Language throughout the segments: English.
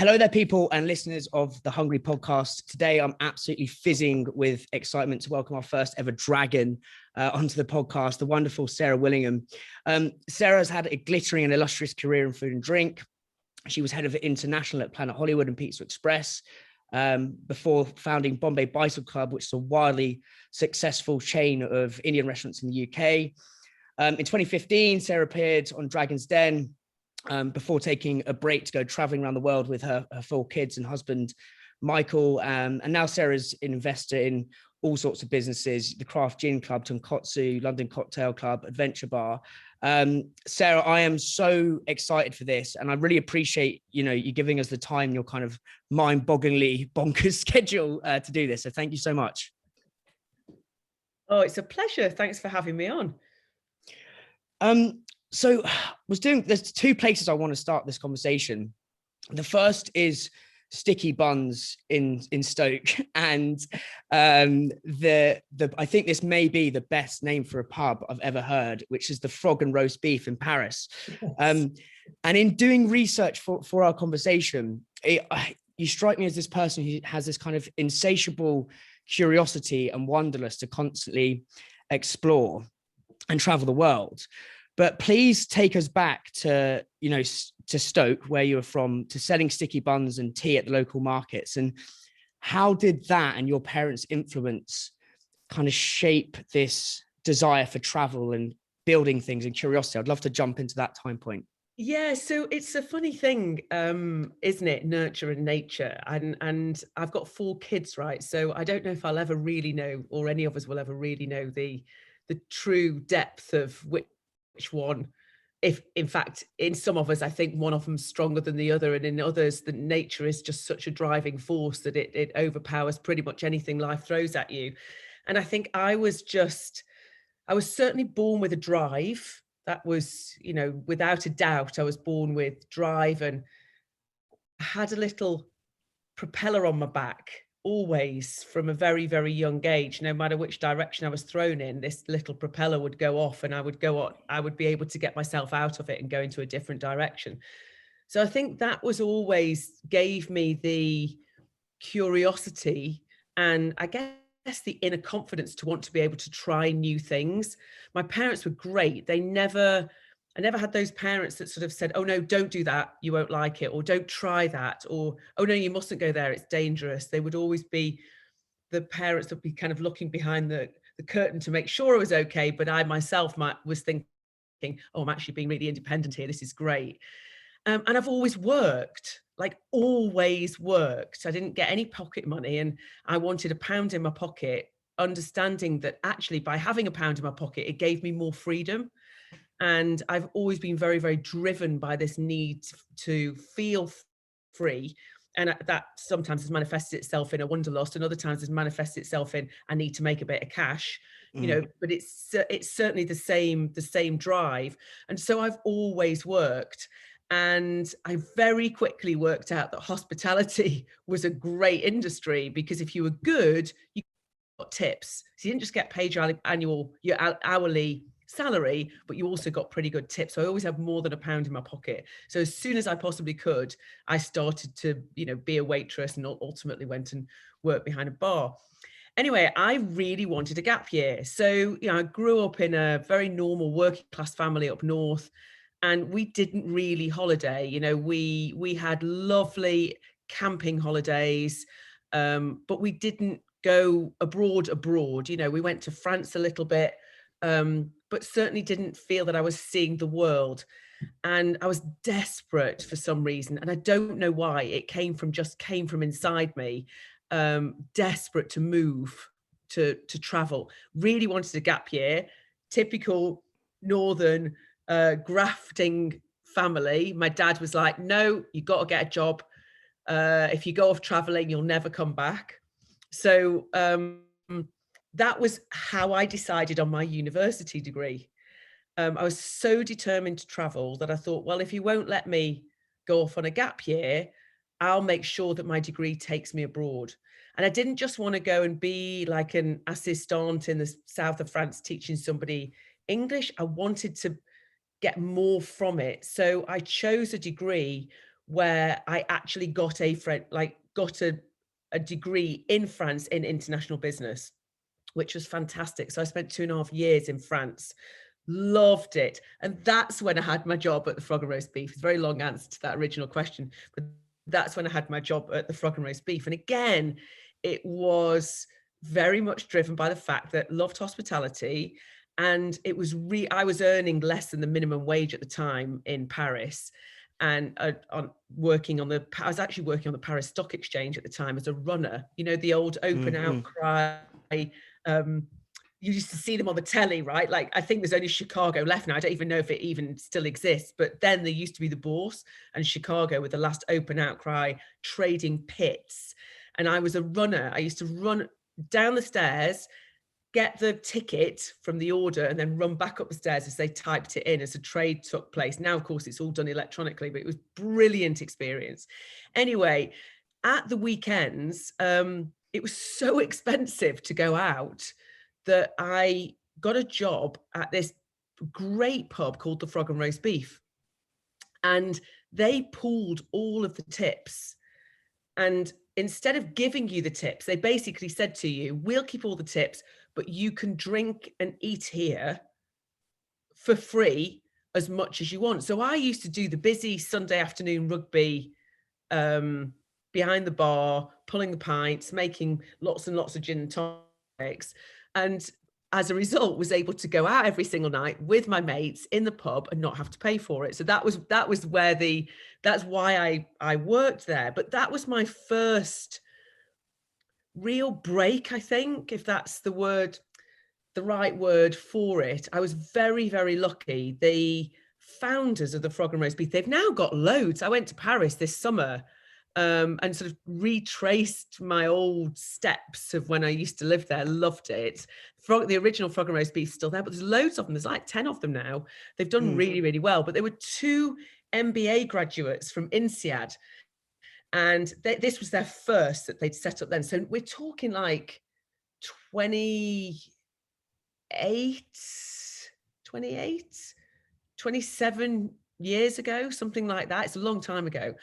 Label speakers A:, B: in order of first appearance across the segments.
A: Hello there, people and listeners of the Hungry Podcast. Today, I'm absolutely fizzing with excitement to welcome our first ever dragon onto the podcast, the wonderful Sarah Willingham. Sarah's had a glittering and illustrious career in food and drink. She was head of international at Planet Hollywood and Pizza Express before founding Bombay Bicycle Club, which is a wildly successful chain of Indian restaurants in the UK. In 2015, Sarah appeared on Dragon's Den, before taking a break to go traveling around the world with her 4 kids and husband, Michael. And now Sarah's an investor in all sorts of businesses, the Craft Gin Club, Tonkotsu, London Cocktail Club, Adventure Bar. Sarah, I am so excited for this, and I really appreciate, you giving us the time, your kind of mind-bogglingly bonkers schedule to do this. So thank you so much.
B: Oh, it's a pleasure. Thanks for having me on.
A: So there's 2 places I want to start this conversation. The first is Sticky Buns in Stoke. And I think this may be the best name for a pub I've ever heard, which is the Frog and Roast Beef in Paris. Yes. And in doing research for our conversation, you strike me as this person who has this kind of insatiable curiosity and wanderlust to constantly explore and travel the world. But please take us back to Stoke, where you were from, to selling sticky buns and tea at the local markets. And how did that and your parents' influence kind of shape this desire for travel and building things and curiosity? I'd love to jump into that time point.
B: Yeah, so it's a funny thing, isn't it? Nurture and nature. And I've got 4 kids, right? So I don't know if I'll ever really know, or any of us will ever really know the true depth of which one, if in fact in some of us I think one of them's stronger than the other, and in others the nature is just such a driving force that it overpowers pretty much anything life throws at you. And I think I was certainly born with a drive. That was, without a doubt, I was born with drive, and I had a little propeller on my back always from a very, very young age. No matter which direction I was thrown in, this little propeller would go off, and I would be able to get myself out of it and go into a different direction. So I think that was always gave me the curiosity, and I guess the inner confidence to want to be able to try new things. My parents were great. I never had those parents that sort of said, oh no, don't do that, you won't like it, or don't try that, or oh no, you mustn't go there, it's dangerous. They would always be the parents that would be kind of looking behind the curtain to make sure it was okay, but I myself was thinking, oh, I'm actually being really independent here, this is great. And I've always worked, like always worked. I didn't get any pocket money, and I wanted £1 in my pocket, understanding that actually by having £1 in my pocket, it gave me more freedom. And I've always been very, very driven by this need to feel free. And that sometimes has manifested itself in a wanderlust, and other times has manifested itself in I need to make a bit of cash, but it's certainly the same drive. And so I've always worked. And I very quickly worked out that hospitality was a great industry, because if you were good, you got tips. So you didn't just get paid your hourly salary, but you also got pretty good tips. So I always had more than £1 in my pocket. So as soon as I possibly could, I started to, be a waitress, and ultimately went and worked behind a bar. Anyway, I really wanted a gap year. So, I grew up in a very normal working class family up north, and we didn't really holiday. We had lovely camping holidays, but we didn't go abroad. We went to France a little bit, but certainly didn't feel that I was seeing the world. And I was desperate for some reason, and I don't know why. It came from inside me, desperate to move, to travel. Really wanted a gap year. Typical northern grafting family. My dad was like, no, you got to get a job. If you go off traveling, you'll never come back. So that was how I decided on my university degree. I was so determined to travel that I thought, well, if you won't let me go off on a gap year, I'll make sure that my degree takes me abroad. And I didn't just want to go and be like an assistant in the south of France teaching somebody English. I wanted to get more from it. So I chose a degree where I actually got a degree in France in international business, which was fantastic. So I spent 2.5 years in France, loved it. And that's when I had my job at the Frog and Roast Beef. It's a very long answer to that original question, but that's when I had my job at the Frog and Roast Beef. And again, it was very much driven by the fact that loved hospitality. And it was I was earning less than the minimum wage at the time in Paris. And I was actually working on the Paris Stock Exchange at the time as a runner, you know, the old open outcry. You used to see them on the telly, right? Like, I think there's only Chicago left now. I don't even know if it even still exists, but then there used to be the Bourse and Chicago with the last open outcry trading pits. And I was a runner. I used to run down the stairs, get the ticket from the order, and then run back up the stairs as they typed it in as a trade took place. Now, of course, it's all done electronically, but it was brilliant experience. Anyway, at the weekends, it was so expensive to go out that I got a job at this great pub called the Frog and Roast Beef. And they pooled all of the tips. And instead of giving you the tips, they basically said to you, we'll keep all the tips, but you can drink and eat here for free as much as you want. So I used to do the busy Sunday afternoon rugby behind the bar, pulling the pints, making lots and lots of gin and tonics. And as a result, was able to go out every single night with my mates in the pub and not have to pay for it. So that's why I worked there. But that was my first real break, I think, if that's the right word for it. I was very, very lucky. The founders of the Frog and Roast Beef, they've now got loads. I went to Paris this summer and sort of retraced my old steps of when I used to live there. Loved it. The original Frog and Roast Beef is still there, but there's loads of them. There's like 10 of them now. They've done really, really well. But there were 2 MBA graduates from INSEAD, and this was their first that they'd set up then. So we're talking like 28, 27 years ago, something like that. It's a long time ago.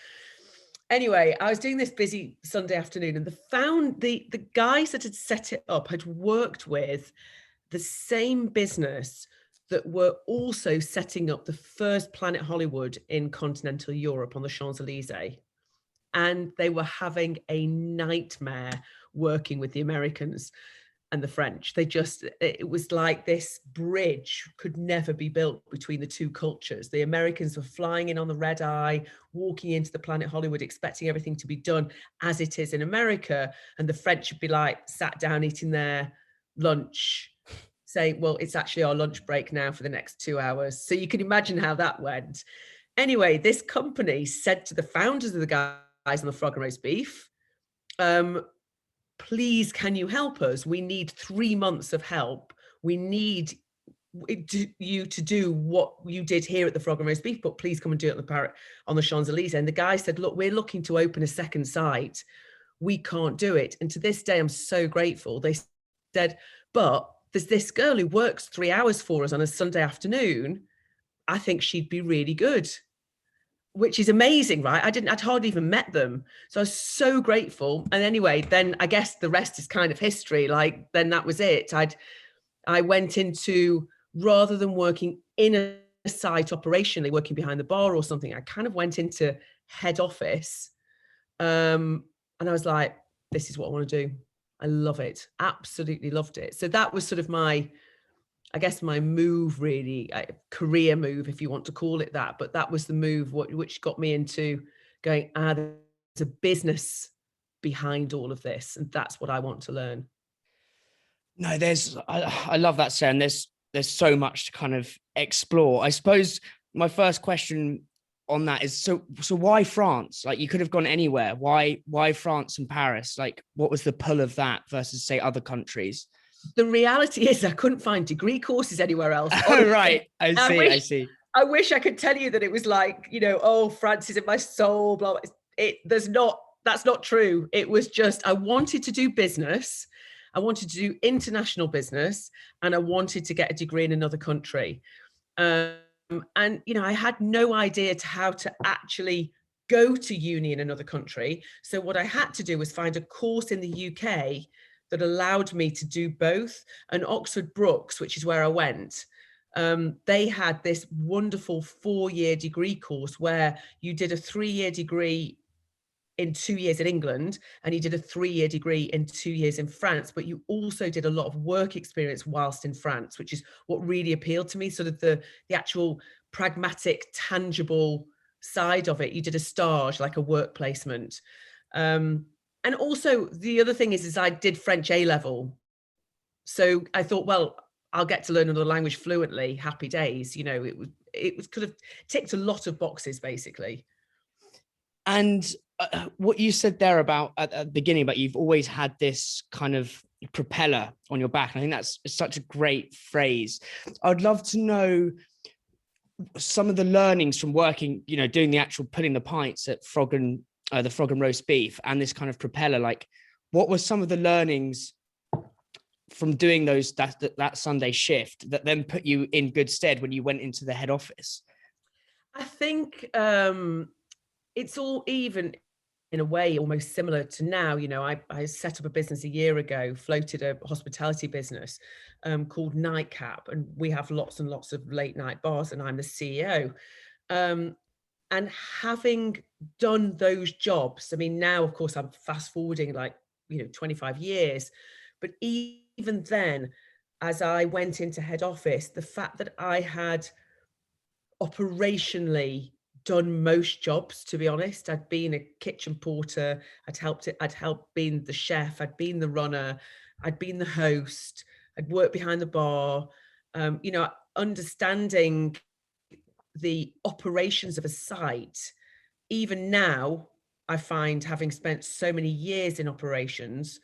B: Anyway, I was doing this busy Sunday afternoon, and the guys that had set it up had worked with the same business that were also setting up the first Planet Hollywood in continental Europe on the Champs-Elysees. And they were having a nightmare working with the Americans and the French. It was like this bridge could never be built between the 2 cultures. The Americans were flying in on the red eye, walking into the Planet Hollywood, expecting everything to be done as it is in America. And the French would be like sat down eating their lunch, saying, well, it's actually our lunch break now for the next 2 hours. So you can imagine how that went. Anyway, this company said to the founders of the guys on the Frog and Roast Beef, please, can you help us? We need 3 months of help. We need you to do what you did here at the Frog and Roast Beef, but please come and do it on the Champs-Elysees. And the guy said, look, we're looking to open a second site. We can't do it. And to this day, I'm so grateful. They said, but there's this girl who works 3 hours for us on a Sunday afternoon. I think she'd be really good. Which is amazing, right? I'd hardly even met them. So I was so grateful. And anyway, then I guess the rest is kind of history. Like, then that was it. I went into, rather than working in a site operationally, working behind the bar or something, I kind of went into head office. And I was like, this is what I want to do. I love it. Absolutely loved it. So that was sort of my move, really, career move, if you want to call it that. But that was the move which got me into going, there's a business behind all of this. And that's what I want to learn.
A: No, I love that, Sarah. And there's so much to kind of explore. I suppose my first question on that is, so why France? Like, you could have gone anywhere. Why France and Paris? Like, what was the pull of that versus, say, other countries?
B: The reality is I couldn't find degree courses anywhere else.
A: Oh, right. I see.
B: I wish I could tell you that it was like, oh, France is in my soul, blah, blah. That's not true. It was just, I wanted to do business. I wanted to do international business, and I wanted to get a degree in another country. And, I had no idea how to actually go to uni in another country. So what I had to do was find a course in the UK that allowed me to do both. And Oxford Brookes, which is where I went, they had this wonderful 4-year degree course where you did a 3-year degree in 2 years in England, and you did a 3-year degree in 2 years in France, but you also did a lot of work experience whilst in France, which is what really appealed to me, sort of the actual pragmatic, tangible side of it. You did a stage, like a work placement. And also the other thing is I did French A-level. So I thought, well, I'll get to learn another language fluently, happy days. You know, it was could have ticked a lot of boxes, basically.
A: And what you said there about at the beginning, but you've always had this kind of propeller on your back. And I think that's such a great phrase. I'd love to know some of the learnings from working, you know, doing the actual putting the pints at the Frog and Roast Beef, and this kind of propeller. Like, what were some of the learnings from doing that Sunday shift that then put you in good stead when you went into the head office?
B: I think it's all even in a way almost similar to now. You know, I set up a business a year ago, floated a hospitality business called Nightcap, and we have lots and lots of late night bars, and I'm the CEO. And having done those jobs, I mean, now of course I'm fast forwarding 25 years, but even then, as I went into head office, the fact that I had operationally done most jobs, to be honest. I'd been a kitchen porter, I'd helped being the chef, I'd been the runner, I'd been the host, I'd worked behind the bar, understanding the operations of a site. Even now, I find, having spent so many years in operations,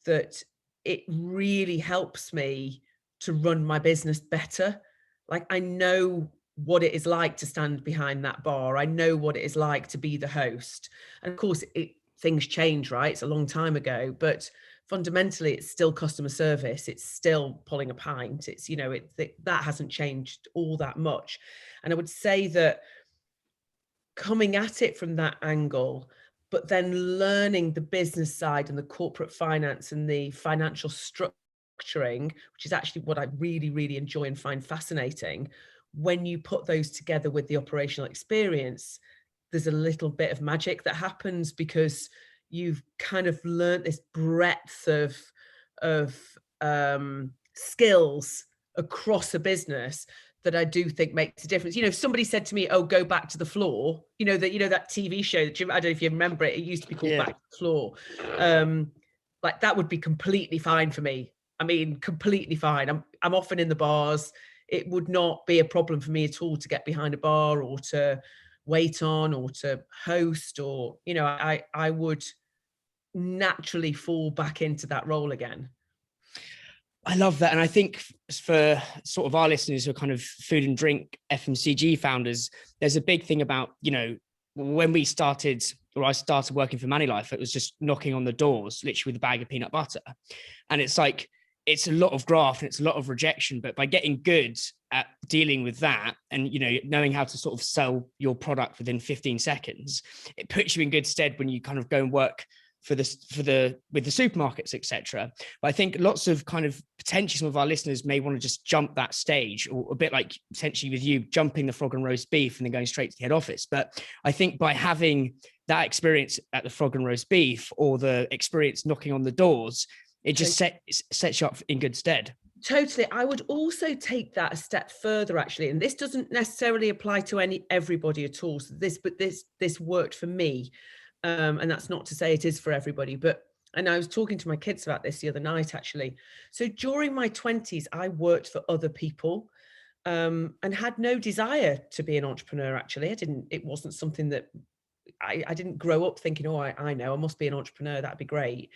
B: that it really helps me to run my business better. Like, I know what it is like to stand behind that bar. I know what it is like to be the host. And of course, things change, right? It's a long time ago, but fundamentally, it's still customer service. It's still pulling a pint. It's, that hasn't changed all that much. And I would say that coming at it from that angle, but then learning the business side and the corporate finance and the financial structuring, which is actually what I really, really enjoy and find fascinating. When you put those together with the operational experience, there's a little bit of magic that happens, because you've kind of learned this breadth of skills across a business that I do think makes a difference. You know, if somebody said to me, "Oh, go back to the floor," that TV show that I don't know if you remember it. It used to be called Back to the Floor. Like, that would be completely fine for me. I mean, completely fine. I'm often in the bars. It would not be a problem for me at all to get behind a bar or to wait on or to host, or, I would naturally fall back into that role again.
A: I love that. And I think for sort of our listeners who are kind of food and drink FMCG founders, there's a big thing about, when I started working for Moneylife, it was just knocking on the doors, literally with a bag of peanut butter. And it's like, it's a lot of graft and it's a lot of rejection, but by getting good at dealing with that and, knowing how to sort of sell your product within 15 seconds, it puts you in good stead when you kind of go and work with the supermarkets, etc. But I think lots of kind of potentially some of our listeners may want to just jump that stage, or a bit like potentially with you jumping the Frog and Roast Beef and then going straight to the head office. But I think by having that experience at the Frog and Roast Beef, or the experience knocking on the doors, it just sets you up in good stead.
B: Totally. I would also take that a step further, actually, and this doesn't necessarily apply to everybody at all. So this worked for me. And that's not to say it is for everybody, and I was talking to my kids about this the other night, actually. So during my 20s, I worked for other people, and had no desire to be an entrepreneur. Actually, it wasn't something that I didn't grow up thinking, oh, I know, I must be an entrepreneur. That'd be great.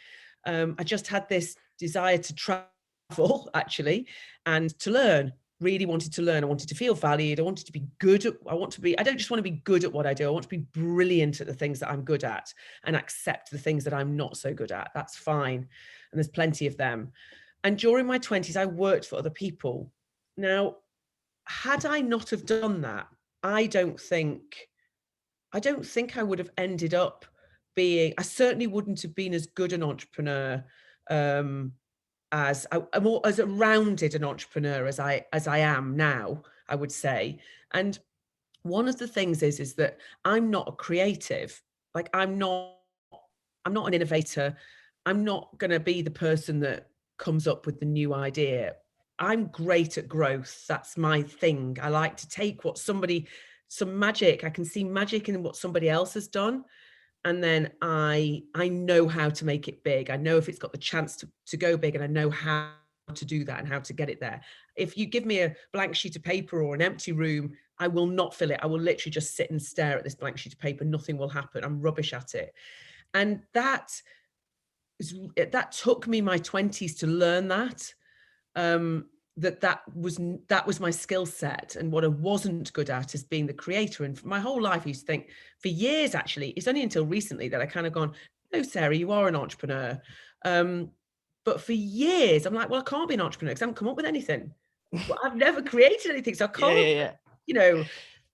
B: I just had this desire to travel, actually, and to learn. Really wanted to learn. I wanted to feel valued. I wanted to be good at, I don't just want to be good at what I do. I want to be brilliant at the things that I'm good at, and accept the things that I'm not so good at. That's fine. And there's plenty of them. And during my 20s, I worked for other people. Now, had I not have done that, I don't think I don't think I would have ended up being, I certainly wouldn't have been as good an entrepreneur, as I'm more as a rounded an entrepreneur as I am now, I would say. And one of the things is that I'm not a creative. Like I'm not an innovator. I'm not going to be the person that comes up with the new idea. I'm great at growth. That's my thing. I like to take what some magic, I can see magic in what somebody else has done. And then I know how to make it big. I know if it's got the chance to go big, and I know how to do that and how to get it there. If you give me a blank sheet of paper or an empty room, I will not fill it. I will literally just sit and stare at this blank sheet of paper. Nothing will happen. I'm rubbish at it. And that took me my 20s to learn that. That was my skill set, and what I wasn't good at is being the creator. And for my whole life I used to think, for years actually, it's only until recently that I kind of gone, no, Sarah, you are an entrepreneur. But for years I'm like, well, I can't be an entrepreneur because I haven't come up with anything. Well, I've never created anything, so I can't. You know.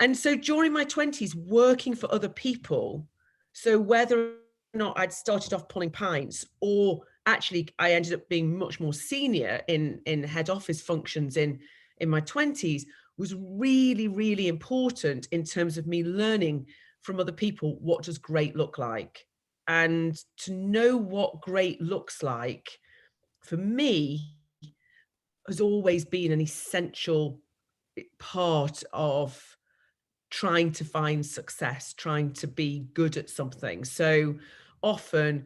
B: And so during my 20s, working for other people, so whether or not I'd started off pulling pints, or actually I ended up being much more senior in head office functions in my 20s, was really, really important in terms of me learning from other people, what does great look like? And to know what great looks like, for me, has always been an essential part of trying to find success, trying to be good at something. So often,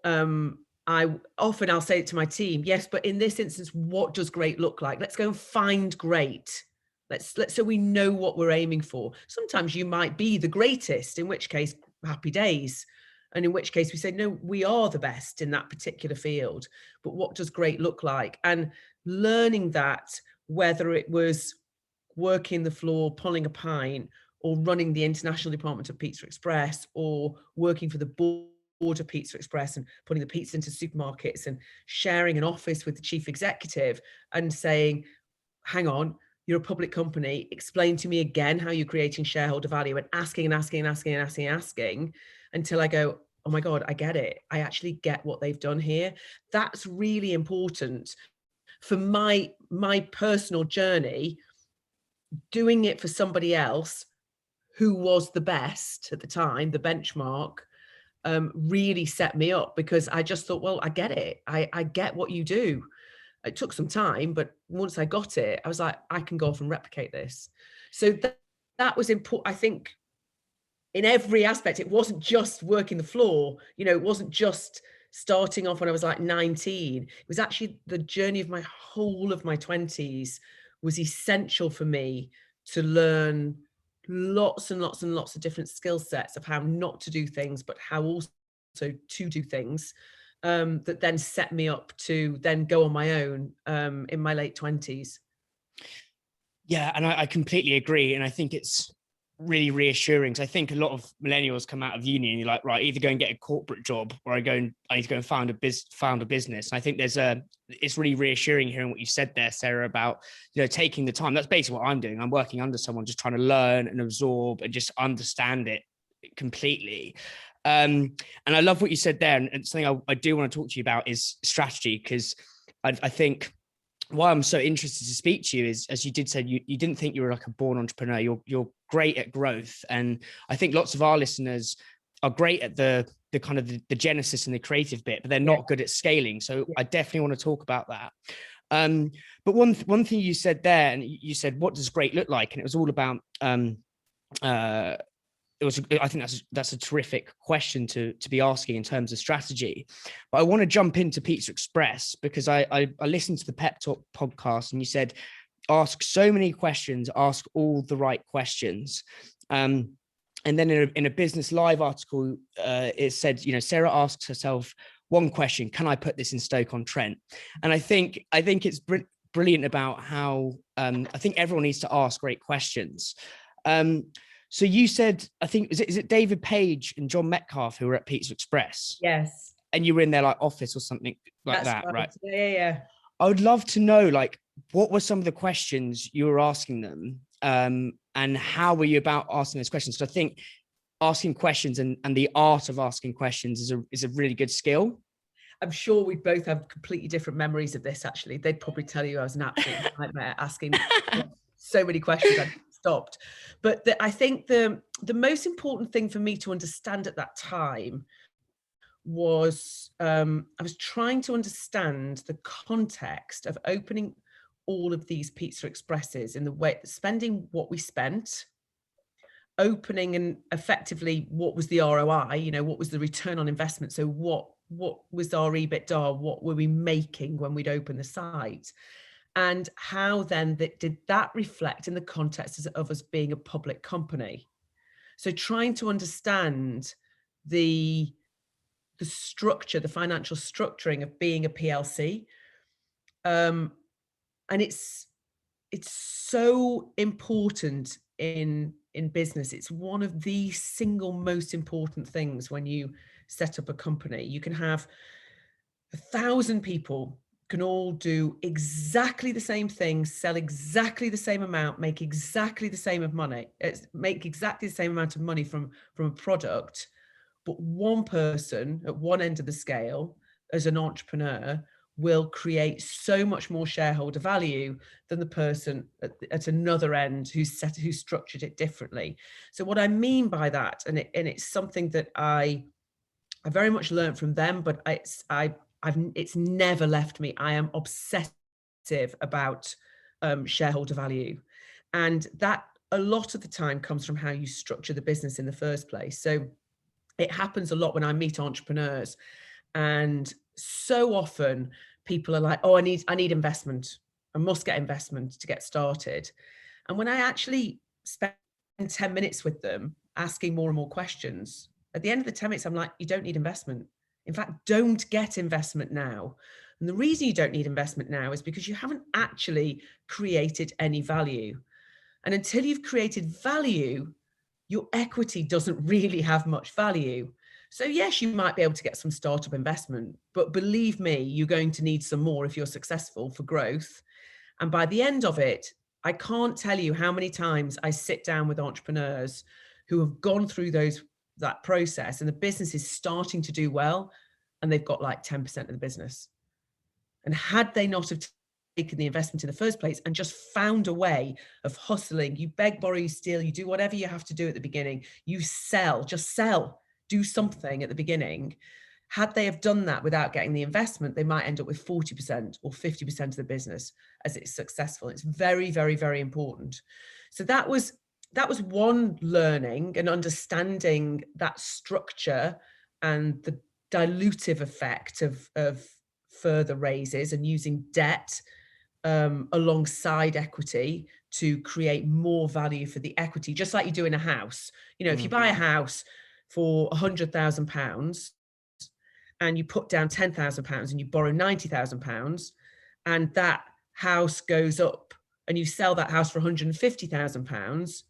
B: I'll say it to my team, yes, but in this instance, what does great look like? Let's go and find great. Let's so we know what we're aiming for. Sometimes you might be the greatest, in which case, happy days. And in which case we say, no, we are the best in that particular field. But what does great look like? And learning that, whether it was working the floor, pulling a pint, or running the international department of Pizza Express, or working for the board of Pizza Express and putting the pizza into supermarkets and sharing an office with the chief executive and saying, hang on, you're a public company, explain to me again how you're creating shareholder value, and asking until I go, oh my God, I get it. I actually get what they've done here. That's really important for my personal journey. Doing it for somebody else who was the best at the time, the benchmark, really set me up, because I just thought, well, I get it. I get what you do. It took some time, but once I got it, I was like, I can go off and replicate this. So that was important. I think in every aspect, it wasn't just working the floor. It wasn't just starting off when I was like 19. It was actually the journey of my whole of my 20s was essential for me to learn lots and lots and lots of different skill sets of how not to do things, but how also to do things, that then set me up to then go on my own in my late 20s.
A: Yeah, and I completely agree. And I think it's really reassuring, because I think a lot of millennials come out of uni and you're like, right, either go and get a corporate job, or I need to go and found a business. And I think it's really reassuring hearing what you said there, Sarah, about, taking the time. That's basically what I'm doing. I'm working under someone, just trying to learn and absorb and just understand it completely. And I love what you said there. And something I do want to talk to you about is strategy, because I think why I'm so interested to speak to you is, as you did say, you didn't think you were like a born entrepreneur. You're great at growth. And I think lots of our listeners are great at the kind of the genesis and the creative bit, but they're not good at scaling. So I definitely want to talk about that. But one thing you said there, and you said, what does great look like? And it was all about, I think that's a terrific question to be asking in terms of strategy. But I want to jump into Pizza Express, because I listened to the Pep Talk podcast, and you said, ask so many questions, ask all the right questions. And then in a Business Live article, it said, Sarah asks herself one question: can I put this in Stoke-on-Trent? And I think it's brilliant about how I think everyone needs to ask great questions. So you said, I think, is it David Page and John Metcalf who were at Pizza Express?
B: Yes.
A: And you were in their like office or something like that, right?
B: Yeah.
A: I would love to know, like, what were some of the questions you were asking them, and how were you about asking those questions? Because I think asking questions and the art of asking questions is a really good skill.
B: I'm sure we both have completely different memories of this, actually. They'd probably tell you I was an absolute nightmare asking so many questions I stopped. But I think the most important thing for me to understand at that time was I was trying to understand the context of opening all of these Pizza Expresses in the way, spending what we spent, opening, and effectively what was the ROI, you know, what was the return on investment? So what was our EBITDA? What were we making when we'd open the site? And how then did that reflect in the context of us being a public company? So trying to understand the structure, the financial structuring of being a PLC. And it's so important in business. It's one of the single most important things when you set up a company. You can have 1,000 people, can all do exactly the same thing, sell exactly the same amount, make exactly the same of money, make exactly the same amount of money from a product. But one person at one end of the scale, as an entrepreneur, will create so much more shareholder value than the person at another end who's structured it differently. So what I mean by that, and it's something that I very much learned from them, but it's never left me. I am obsessive about shareholder value, and that a lot of the time comes from how you structure the business in the first place. So it happens a lot when I meet entrepreneurs, and so often people are like, oh, I need investment. I must get investment to get started. And when I actually spend 10 minutes with them asking more and more questions, at the end of the 10 minutes, I'm like, you don't need investment. In fact, don't get investment now. And the reason you don't need investment now is because you haven't actually created any value. And until you've created value, your equity doesn't really have much value. So yes, you might be able to get some startup investment, but believe me, you're going to need some more if you're successful for growth. And by the end of it, I can't tell you how many times I sit down with entrepreneurs who have gone through that process, and the business is starting to do well, and they've got like 10% of the business. And had they not have taken the investment in the first place and just found a way of hustling, you beg, borrow, you steal, you do whatever you have to do at the beginning, you just sell, do something at the beginning. Had they have done that without getting the investment, they might end up with 40% or 50% of the business as it's successful. It's very, very, very important. So that was one learning and understanding that structure and the dilutive effect of further raises and using debt alongside equity to create more value for the equity, just like you do in a house. You know, if you buy a house for £100,000 and you put down £10,000 and you borrow £90,000, and that house goes up and you sell that house for £150,000,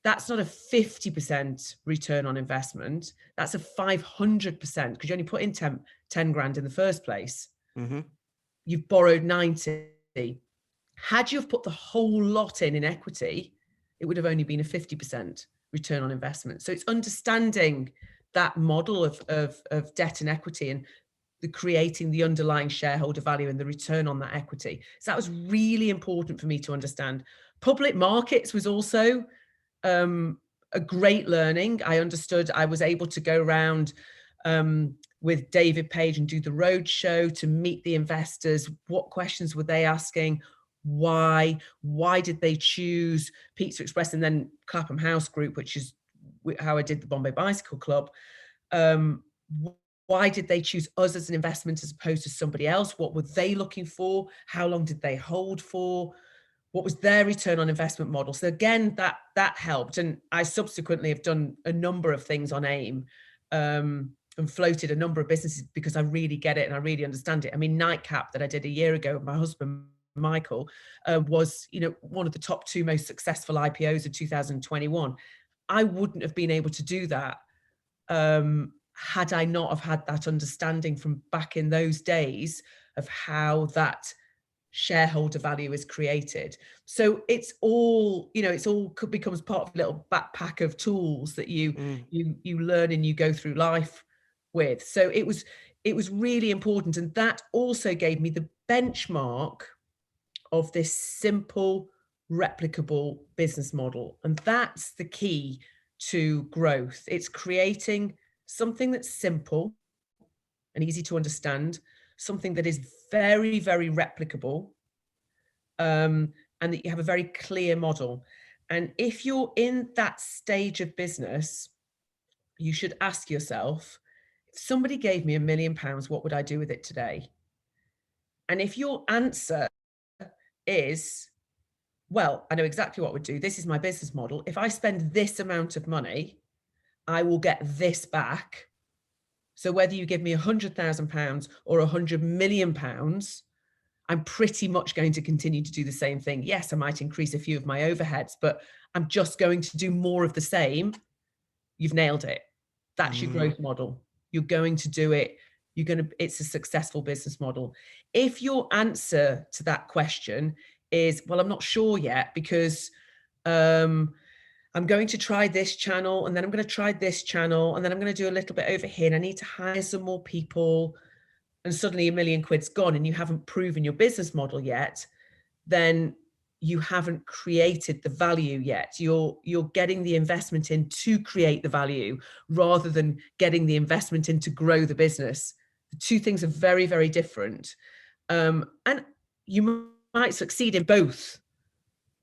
B: that's not a 50% return on investment. That's a 500%, because you only put in 10 grand in the first place.
A: Mm-hmm.
B: You've borrowed 90. Had you have put the whole lot in equity, it would have only been a 50% return on investment. So it's understanding that model of debt and equity, and creating the underlying shareholder value and the return on that equity. So that was really important for me to understand. Public markets was also a great learning. I understood. I was able to go around with David Page and do the road show to meet the investors. What questions were they asking? Why did they choose Pizza Express and then Clapham House Group, which is how I did the Bombay Bicycle Club? Why did they choose us as an investment as opposed to somebody else? What were they looking for? How long did they hold for? What was their return on investment model? So again, that helped. And I subsequently have done a number of things on AIM and floated a number of businesses because I really get it and I really understand it. I mean, Nightcap that I did a year ago with my husband, Michael, was, you know, one of the top 2 most successful IPOs of 2021. I wouldn't have been able to do that had I not have had that understanding from back in those days of how that shareholder value is created. So it's all, becomes part of a little backpack of tools that you learn and you go through life with. So it was really important. And that also gave me the benchmark of this simple, replicable business model. And that's the key to growth. It's creating something that's simple and easy to understand, something that is very, very replicable, and that you have a very clear model. And if you're in that stage of business, you should ask yourself, if somebody gave me £1 million, what would I do with it today? And if your answer is, well, I know exactly what I would do. This is my business model. If I spend this amount of money, I will get this back. So whether you give me £100,000 or £100 million, I'm pretty much going to continue to do the same thing. Yes, I might increase a few of my overheads, but I'm just going to do more of the same. You've nailed it. That's your growth model. You're going to do it. It's a successful business model. If your answer to that question is, well, I'm not sure yet, because I'm going to try this channel, and then I'm going to try this channel, and then I'm going to do a little bit over here, and I need to hire some more people, and suddenly £1 million gone, and you haven't proven your business model yet, then you haven't created the value yet. You're getting the investment in to create the value rather than getting the investment in to grow the business. The two things are very, very different. And you might succeed in both,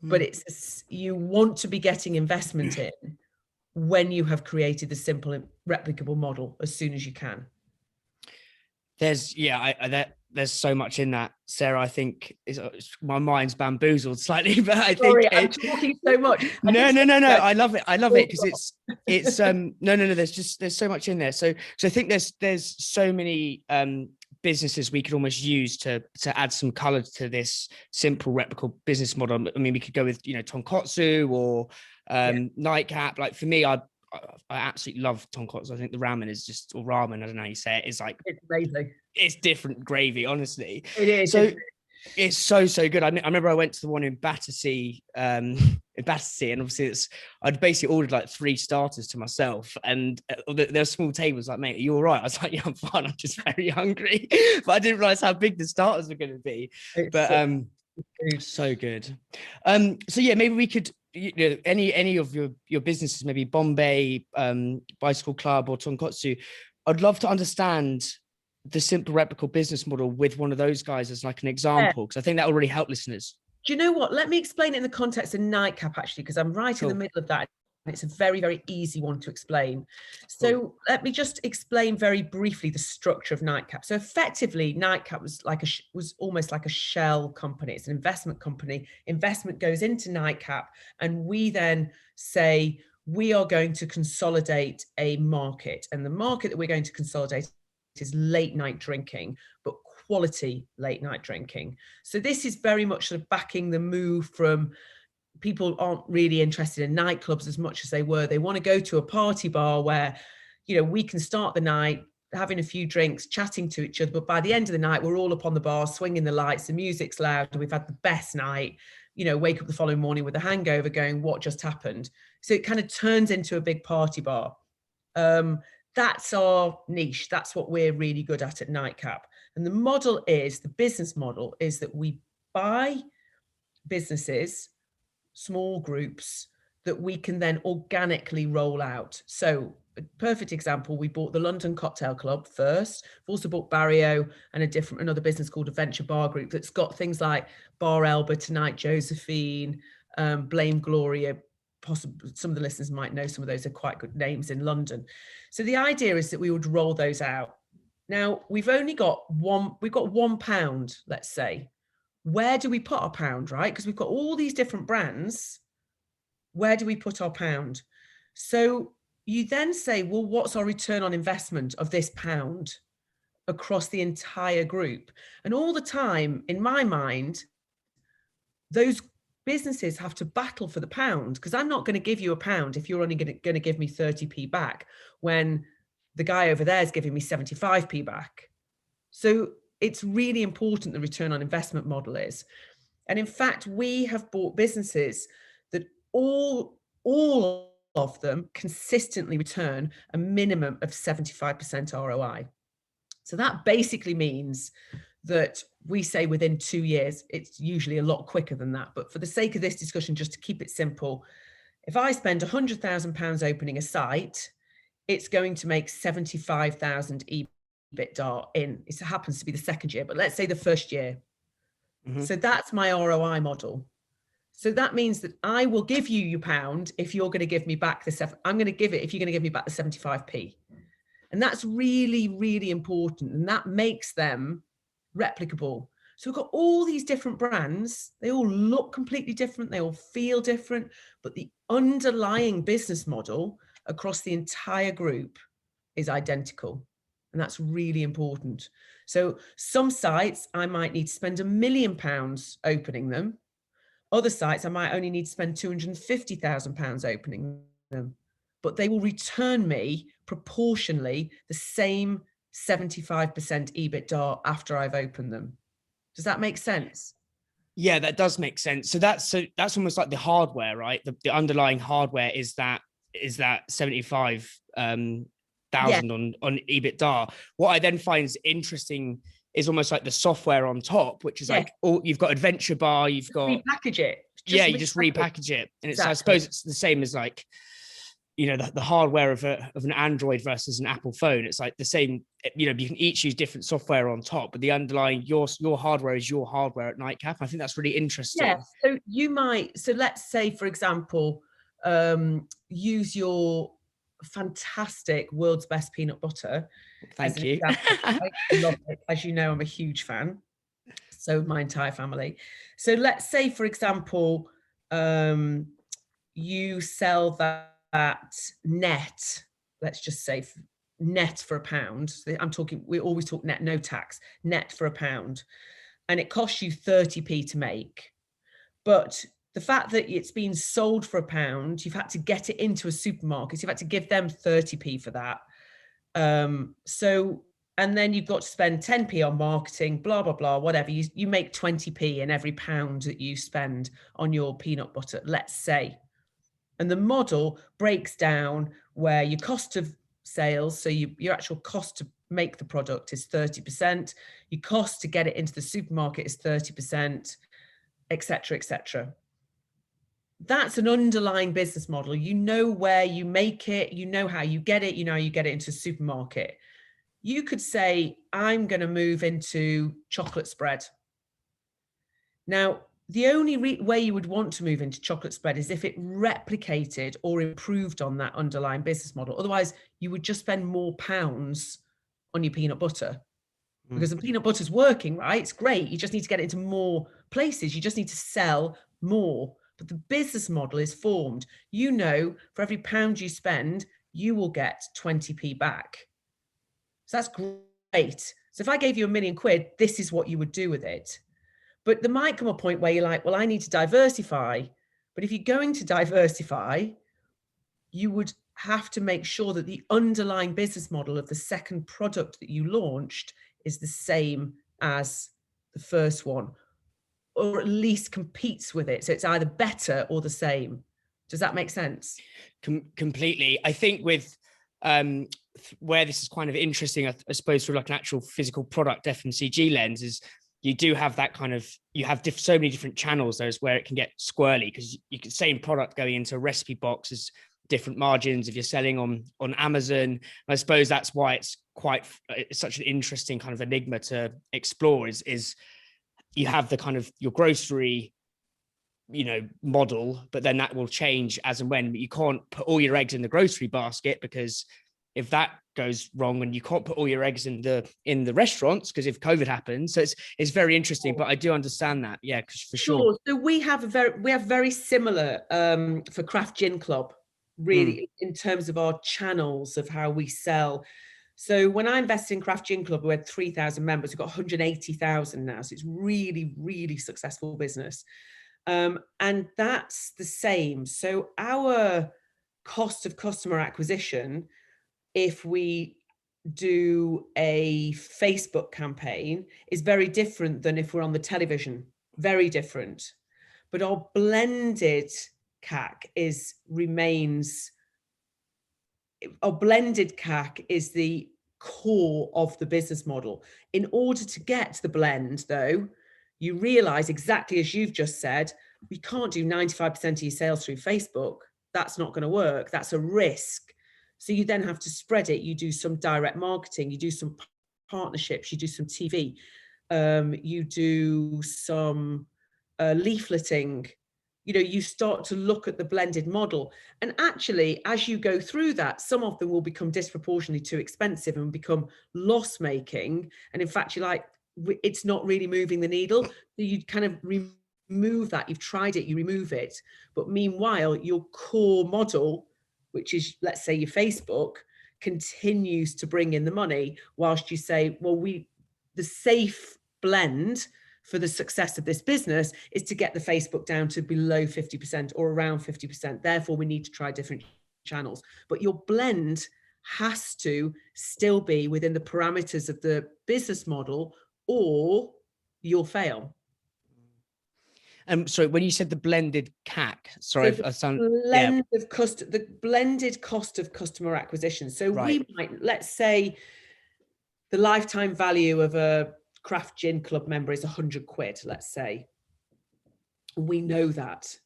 B: but you want to be getting investment in when you have created the simple and replicable model as soon as you can.
A: There's so much in that, Sarah. I think my mind's bamboozled slightly, but I think
B: I'm talking so much.
A: No. I love it because it's no. There's so much in there. So I think there's so many businesses we could almost use to add some color to this simple replicable business model. I mean, we could go with tonkotsu or nightcap. Like for me, I absolutely love tonkotsu. I think the ramen is just, or ramen, I don't know how you say it, is like,
B: it's amazing.
A: It's different gravy, honestly.
B: It is.
A: So it's so good. I remember I went to the one in Battersea, and obviously I'd basically ordered like 3 starters to myself, and there's small tables. Like, mate, are you all right? I was like, yeah, I'm fine. I'm just very hungry, but I didn't realize how big the starters were going to be. So good. So yeah, maybe we could, any of your businesses, maybe Bombay, Bicycle Club, or Tonkotsu. I'd love to understand the simple replicable business model with one of those guys as like an example, because I think that will really help listeners.
B: Do you know what? Let me explain it in the context of Nightcap, actually, because I'm right in the middle of that. And it's a very, very easy one to explain. So let me just explain very briefly the structure of Nightcap. So effectively, Nightcap was almost like a shell company. It's an investment company. Investment goes into Nightcap, and we then say, we are going to consolidate a market. And the market that we're going to consolidate is late night drinking, but quality late night drinking. So this is very much sort of backing the move from people aren't really interested in nightclubs as much as they were. They want to go to a party bar where, we can start the night having a few drinks, chatting to each other, but by the end of the night, we're all up on the bar, swinging the lights, the music's loud, and we've had the best night, wake up the following morning with a hangover going, what just happened? So it kind of turns into a big party bar. That's our niche. That's what we're really good at Nightcap. And the business model is that we buy businesses, small groups, that we can then organically roll out. So a perfect example, we bought the London Cocktail Club first. We've also bought Barrio and another business called Adventure Bar Group that's got things like Bar Elba, Tonight Josephine, Blame Gloria. Possibly some of the listeners might know some of those are quite good names in London. So the idea is that we would roll those out. Now we've got £1, let's say. Where do we put our pound, right? Because we've got all these different brands. Where do we put our pound? So you then say, well, what's our return on investment of this pound across the entire group? And all the time, in my mind, those businesses have to battle for the pound, because I'm not going to give you a pound if you're only going to give me 30p back when the guy over there is giving me 75p back. So it's really important the return on investment model is. And in fact, we have bought businesses that all of them consistently return a minimum of 75% ROI. So that basically means that we say within 2 years. It's usually a lot quicker than that. But for the sake of this discussion, just to keep it simple, if I spend £100,000 opening a site, it's going to make 75,000 EBITDA in, it happens to be the second year, but let's say the first year. So that's my ROI model. So that means that I will give you your pound if you're going to give me back I'm going to give it if you're going to give me back the 75p. And that's really, really important. And that makes them replicable. So we've got all these different brands. They all look completely different. They all feel different. But the underlying business model across the entire group is identical. And that's really important. So some sites, I might need to spend £1 million opening them. Other sites, I might only need to spend £250,000 opening them. But they will return me proportionally the same 75% EBITDA after I've opened them. Does that make sense?
A: Yeah, that does make sense. So that's almost like the hardware, right? The underlying hardware is that 75 thousand on EBITDA. What I then find is interesting is almost like the software on top, which is like you've got Adventure Bar, you've got
B: repackage it.
A: You just repackage it, and it's I suppose it's the same as like, you know, the hardware of an Android versus an Apple phone. It's like the same, you know, you can each use different software on top, but the underlying your hardware is your hardware at Nightcap. I think that's really interesting.
B: Yeah. So you might, so let's say, for example, use your fantastic world's best peanut butter.
A: Thank you.
B: I love it. As you know, I'm a huge fan. So my entire family. So let's say, for example, you sell that net, let's just say net for £1. I'm talking, we always talk net, no tax, net for £1. And it costs you 30p to make. But the fact that it's been sold for £1, you've had to get it into a supermarket. So you've had to give them 30p for that. And then you've got to spend 10p on marketing, blah, blah, blah, whatever. You make 20p in every pound that you spend on your peanut butter, let's say. And the model breaks down where your cost of sales, so your actual cost to make the product is 30%, your cost to get it into the supermarket is 30%, etc., etc. That's an underlying business model. You know where you make it, you know how you get it, you know how you get it into a supermarket. You could say, I'm going to move into chocolate spread. Now, the only way you would want to move into chocolate spread is if it replicated or improved on that underlying business model. Otherwise, you would just spend more pounds on your peanut butter because the peanut butter's working, right? It's great. You just need to get it into more places. You just need to sell more. But the business model is formed. You know, for every pound you spend, you will get 20p back. So that's great. So if I gave you £1 million, this is what you would do with it. But there might come a point where you're like, well, I need to diversify. But if you're going to diversify, you would have to make sure that the underlying business model of the second product that you launched is the same as the first one, or at least competes with it. So it's either better or the same. Does that make sense?
A: Completely. I think with where this is kind of interesting, I suppose, for like an actual physical product FMCG lens, is you do have that kind of, you have so many different channels. There's where it can get squirrely because you can same product going into a recipe box as different margins if you're selling on Amazon. I suppose that's why it's such an interesting kind of enigma to explore is you have the kind of your grocery, you know, model, but then that will change as and when. But you can't put all your eggs in the grocery basket, because if that goes wrong, and you can't put all your eggs in the restaurants because if COVID happens. So it's very interesting, but I do understand that. Yeah, for sure.
B: So we have very similar for Craft Gin Club, really, in terms of our channels of how we sell. So when I invested in Craft Gin Club, we had 3,000 members. We've got 180,000 now. So it's really, really successful business. And that's the same. So our cost of customer acquisition, if we do a Facebook campaign is very different than if we're on the television, very different. But our blended CAC is the core of the business model. In order to get the blend, though, you realize, exactly as you've just said, we can't do 95% of your sales through Facebook. That's not going to work. That's a risk. So you then have to spread it. You do some direct marketing, you do some partnerships, you do some TV, you do some leafleting. You start to look at the blended model. And actually, as you go through that, some of them will become disproportionately too expensive and become loss making. And in fact, you're like, it's not really moving the needle. You kind of remove that. You've tried it, you remove it. But meanwhile, your core model, which is, let's say, your Facebook, continues to bring in the money, whilst you say, well, the safe blend for the success of this business is to get the Facebook down to below 50% or around 50%. Therefore, we need to try different channels. But your blend has to still be within the parameters of the business model, or you'll fail.
A: Sorry, when you said the blended CAC, sorry,
B: so the blended cost of customer acquisition. So
A: right.
B: We might, let's say, the lifetime value of a craft gin club member is 100 quid, let's say. We know that.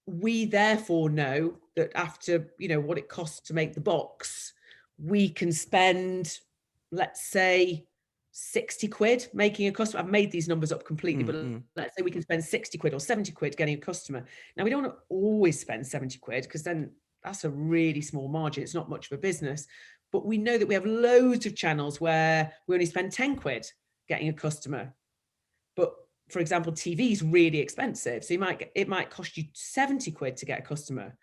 B: We therefore know that after, what it costs to make the box, we can spend, let's say, 60 quid making a customer. I've made these numbers up completely, but let's say we can spend 60 quid or 70 quid getting a customer. Now, we don't want to always spend 70 quid because then that's a really small margin. It's not much of a business. But we know that we have loads of channels where we only spend 10 quid getting a customer. But for example, TV is really expensive. So it might cost you 70 quid to get a customer.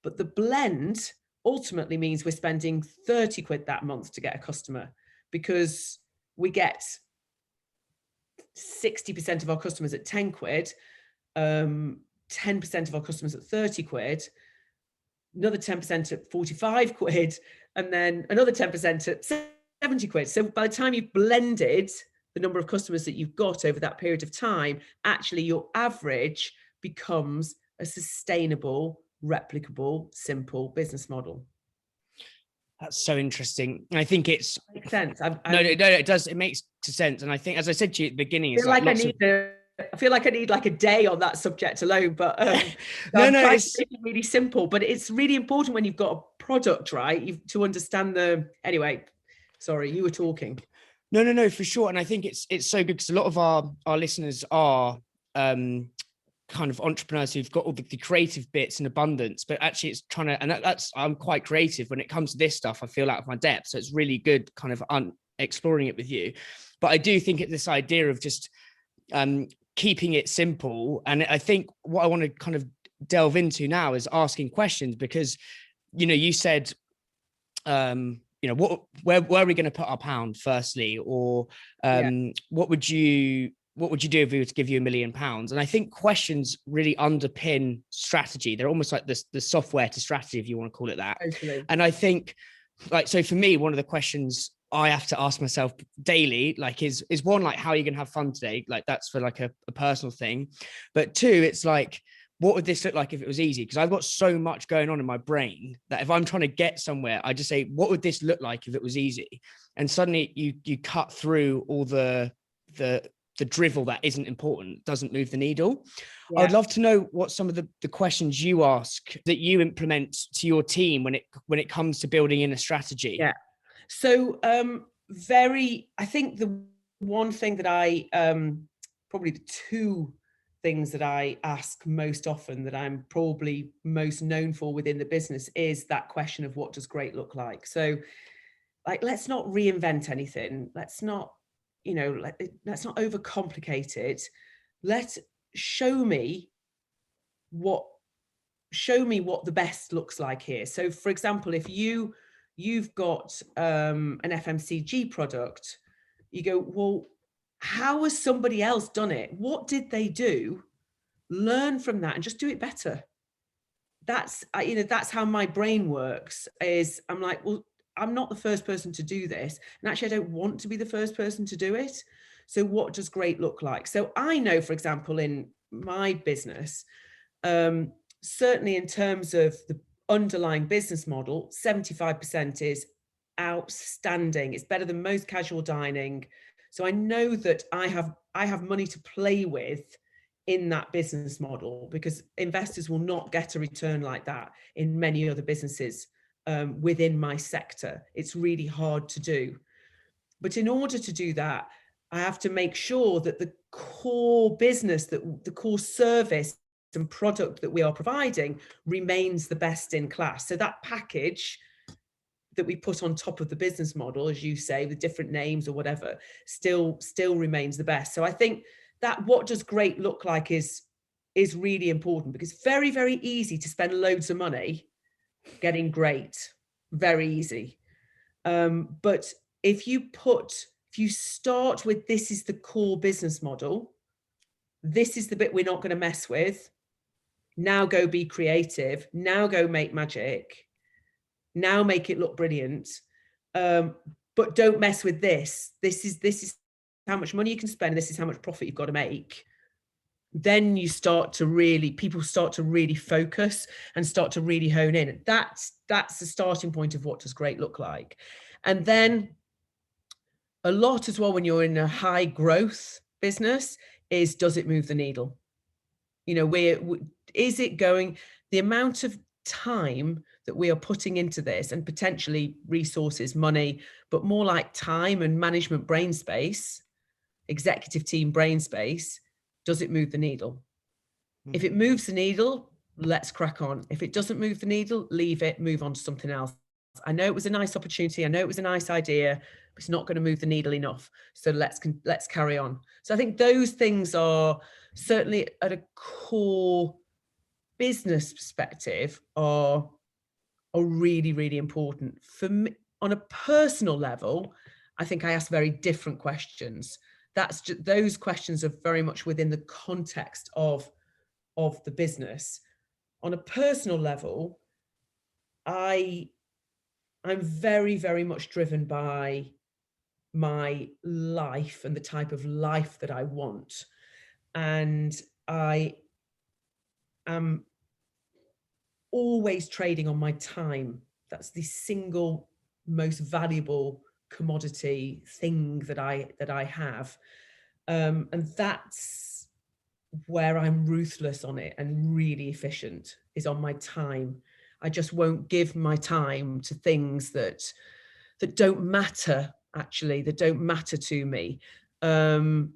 B: But the blend ultimately means we're spending 30 quid that month to get a customer, because we get 60% of our customers at 10 quid, 10% of our customers at 30 quid, another 10% at 45 quid, and then another 10% at 70 quid. So by the time you've blended the number of customers that you've got over that period of time, actually your average becomes a sustainable, replicable, simple business model.
A: That's so interesting. I think it's
B: makes sense.
A: No, it does. It makes sense. And I think, as I said to you at the beginning, it's
B: I feel like I need like a day on that subject alone, but it's really simple. But it's really important when you've got a product, right? To understand anyway. Sorry, you were talking.
A: No, for sure. And I think it's so good because a lot of our listeners are kind of entrepreneurs who've got all the creative bits in abundance, but actually it's trying to, and that's, I'm quite creative when it comes to this stuff. I feel out of my depth. So it's really good kind of exploring it with you. But I do think it's this idea of just keeping it simple. And I think what I want to kind of delve into now is asking questions, because, you said, where are we going to put our pound firstly? Or what would you do if we were to give you £1 million? And I think questions really underpin strategy. They're almost like the software to strategy, if you want to call it that.
B: Totally.
A: And I think, so for me, one of the questions I have to ask myself daily, is one, like, how are you going to have fun today? Like, that's for like a personal thing. But two, it's like, what would this look like if it was easy? Because I've got so much going on in my brain that if I'm trying to get somewhere, I just say, what would this look like if it was easy? And suddenly you cut through all the drivel that isn't important, doesn't move the needle. Yeah. I'd love to know what some of the questions you ask that you implement to your team when it comes to building in a strategy.
B: Yeah. So I think the one thing that I, probably the two things that I ask most often, that I'm probably most known for within the business, is that question of what does great look like? So let's not reinvent anything. Let's not overcomplicate it. Show me what the best looks like here. So for example, if you've got an FMCG product, you go, well, how has somebody else done it? What did they do? Learn from that and just do it better. That's how my brain works. I'm like, well, I'm not the first person to do this. And actually, I don't want to be the first person to do it. So what does great look like? So I know, for example, in my business, certainly in terms of the underlying business model, 75% is outstanding. It's better than most casual dining. So I know that I have money to play with in that business model, because investors will not get a return like that in many other businesses within my sector. It's really hard to do. But in order to do that, I have to make sure that the core business, that the core service and product that we are providing remains the best in class. So that package that we put on top of the business model, as you say, with different names or whatever, still remains the best. So I think that what does great look like is really important, because it's very, very easy to spend loads of money getting great, very easy. But if you start with, this is the core business model, this is the bit we're not going to mess with, now go be creative, now go make magic, now make it look brilliant, but don't mess with this. This is how much money you can spend, this is how much profit you've got to make. Then you people start to really focus and start to really hone in. That's the starting point of what does great look like. And then a lot as well, when you're in a high growth business, is, does it move the needle? You know, is it going, the amount of time that we are putting into this, and potentially resources, money, but more like time and management brain space, executive team brain space, does it move the needle? If it moves the needle, let's crack on. If it doesn't move the needle, leave it, move on to something else. I know it was a nice opportunity, I know it was a nice idea, but it's not going to move the needle enough. So let's carry on. So I think those things are certainly, at a core business perspective, are really, really important. For me, on a personal level, I think I ask very different questions. Those questions are very much within the context of the business. On a personal level, I'm very, very much driven by my life and the type of life that I want. And I am always trading on my time. That's the single most valuable commodity thing that I have. And that's where I'm ruthless on it and really efficient, is on my time. I just won't give my time to things that don't matter, actually, that don't matter to me. And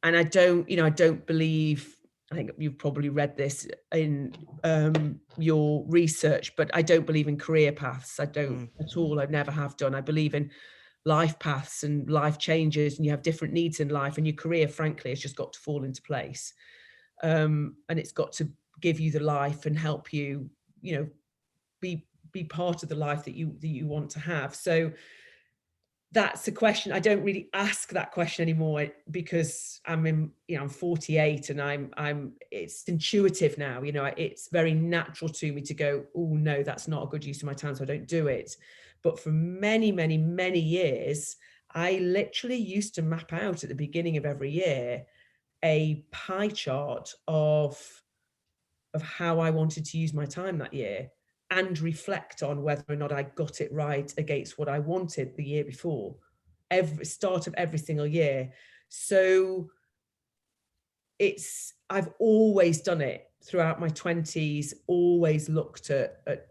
B: I don't believe, I think you've probably read this in your research, but I don't believe in career paths. I don't at all. I never have done. I believe in life paths and life changes, and you have different needs in life, and your career, frankly, has just got to fall into place. And it's got to give you the life and help you, be part of the life that you want to have. So that's a question. I don't really ask that question anymore, because I'm 48, and it's intuitive now. It's very natural to me to go, oh no, that's not a good use of my time, so I don't do it. But for many, many, many years, I literally used to map out at the beginning of every year a pie chart of how I wanted to use my time that year, and reflect on whether or not I got it right against what I wanted the year before, every start of every single year. So I've always done it throughout my 20s, always looked at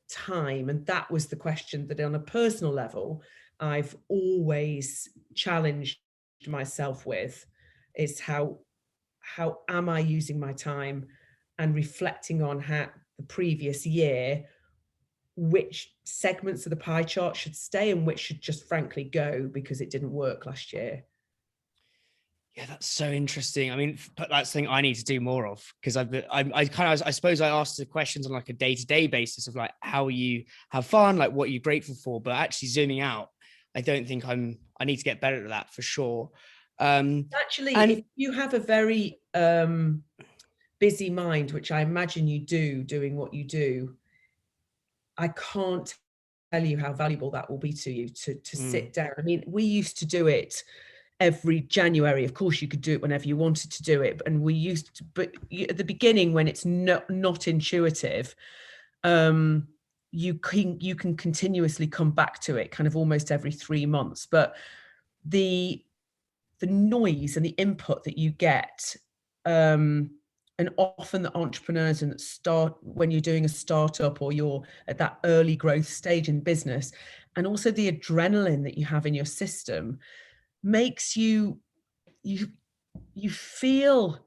B: time. And that was the question that, on a personal level, I've always challenged myself with, is how am I using my time, and reflecting on how the previous year, which segments of the pie chart should stay and which should just frankly go because it didn't work last year.
A: Yeah, that's so interesting. I mean, that's something I need to do more of, because I suppose I ask the questions on like a day-to-day basis of like, how you have fun, like what you're grateful for, but actually zooming out, I don't think I need to get better at that for sure.
B: Actually, if you have a very busy mind, which I imagine you do, doing what you do, I can't tell you how valuable that will be to you to sit down. I mean, we used to do it every January. Of course, you could do it whenever you wanted to do it, and we used to, but at the beginning, when it's not intuitive, you can continuously come back to it, kind of almost every 3 months. But the noise and the input that you get, and often the entrepreneurs and start when you're doing a startup or you're at that early growth stage in business, and also the adrenaline that you have in your system makes you feel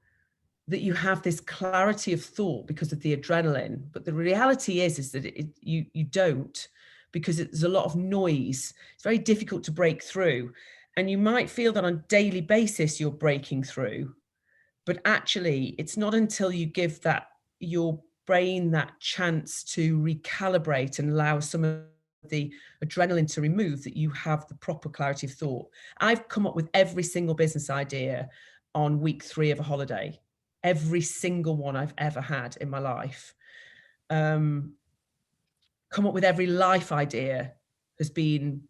B: that you have this clarity of thought because of the adrenaline. But the reality is that you don't, because there's a lot of noise. It's very difficult to break through. And you might feel that on a daily basis you're breaking through, but actually it's not until you give your brain that chance to recalibrate and allow some of the adrenaline to remove that you have the proper clarity of thought. I've come up with every single business idea on week 3 of a holiday, every single one I've ever had in my life. Come up with every life idea has been,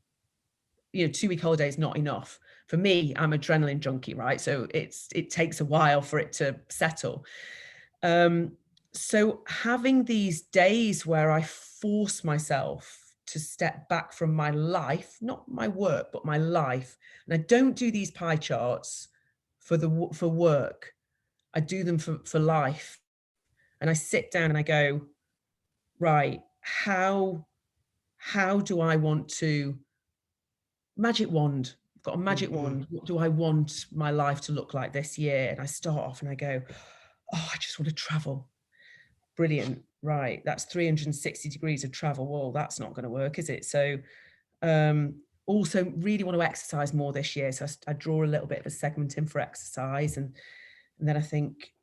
B: 2-week holiday is not enough. For me, I'm adrenaline junkie, right? So it takes a while for it to settle. So having these days where I force myself to step back from my life, not my work, but my life. And I don't do these pie charts for work. I do them for life. And I sit down and I go, right, how do I want to magic wand? I've got a magic wand. What do I want my life to look like this year? And I start off and I go, I just want to travel. Brilliant. Right. That's 360 degrees of travel. Well, that's not going to work, is it? So also really want to exercise more this year. So I draw a little bit of a segment in for exercise. And then I think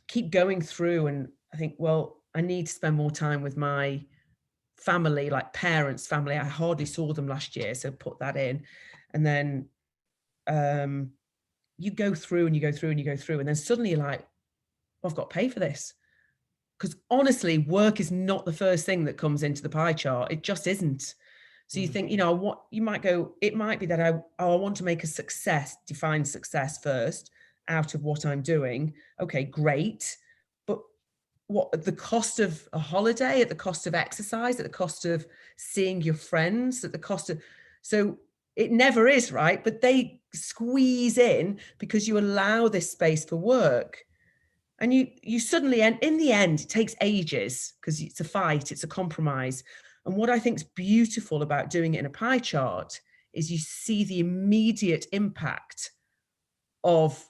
B: keep going through, and I think, well, I need to spend more time with my family, like parents, family. I hardly saw them last year, so put that in. And then you go through and you go through and you go through, and then suddenly you're like, I've got to pay for this. Because honestly, work is not the first thing that comes into the pie chart. It just isn't. So you think, what you might go, it might be that I want to make a success, define success first out of what I'm doing. Okay, great. But what, at the cost of a holiday, at the cost of exercise, at the cost of seeing your friends, at the cost of, so it never is, right? But they squeeze in because you allow this space for work. And you suddenly, and in the end, it takes ages because it's a fight, it's a compromise. And what I think is beautiful about doing it in a pie chart is you see the immediate impact of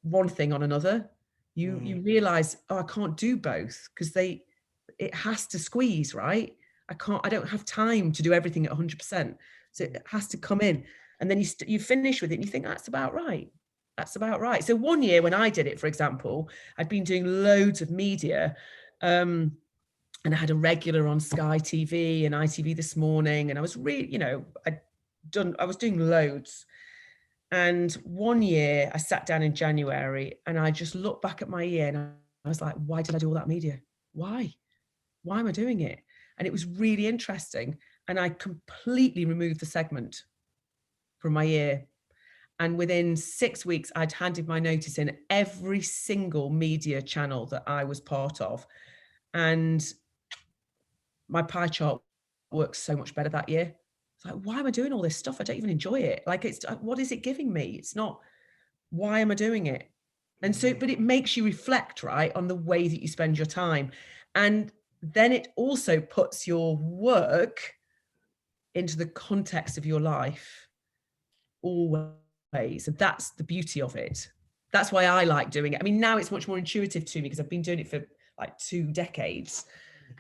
B: one thing on another. You realize, I can't do both because it has to squeeze, right? I don't have time to do everything at 100%. So it has to come in. And then you finish with it and you think, that's about right. That's about right. So one year when I did it, for example, I'd been doing loads of media, and I had a regular on Sky TV and ITV This Morning, and I was really, I was doing loads. And one year I sat down in January and I just looked back at my year and I was like, why did I do all that media? Why am I doing it? And it was really interesting. And I completely removed the segment from my year. And within 6 weeks, I'd handed my notice in every single media channel that I was part of. And my pie chart works so much better that year. It's like, why am I doing all this stuff? I don't even enjoy it. Like, what is it giving me? It's not, why am I doing it? And so, but it makes you reflect, right, on the way that you spend your time. And then it also puts your work into the context of your life always. And that's the beauty of it. That's why I like doing it. I mean, now it's much more intuitive to me because I've been doing it for like 2 decades.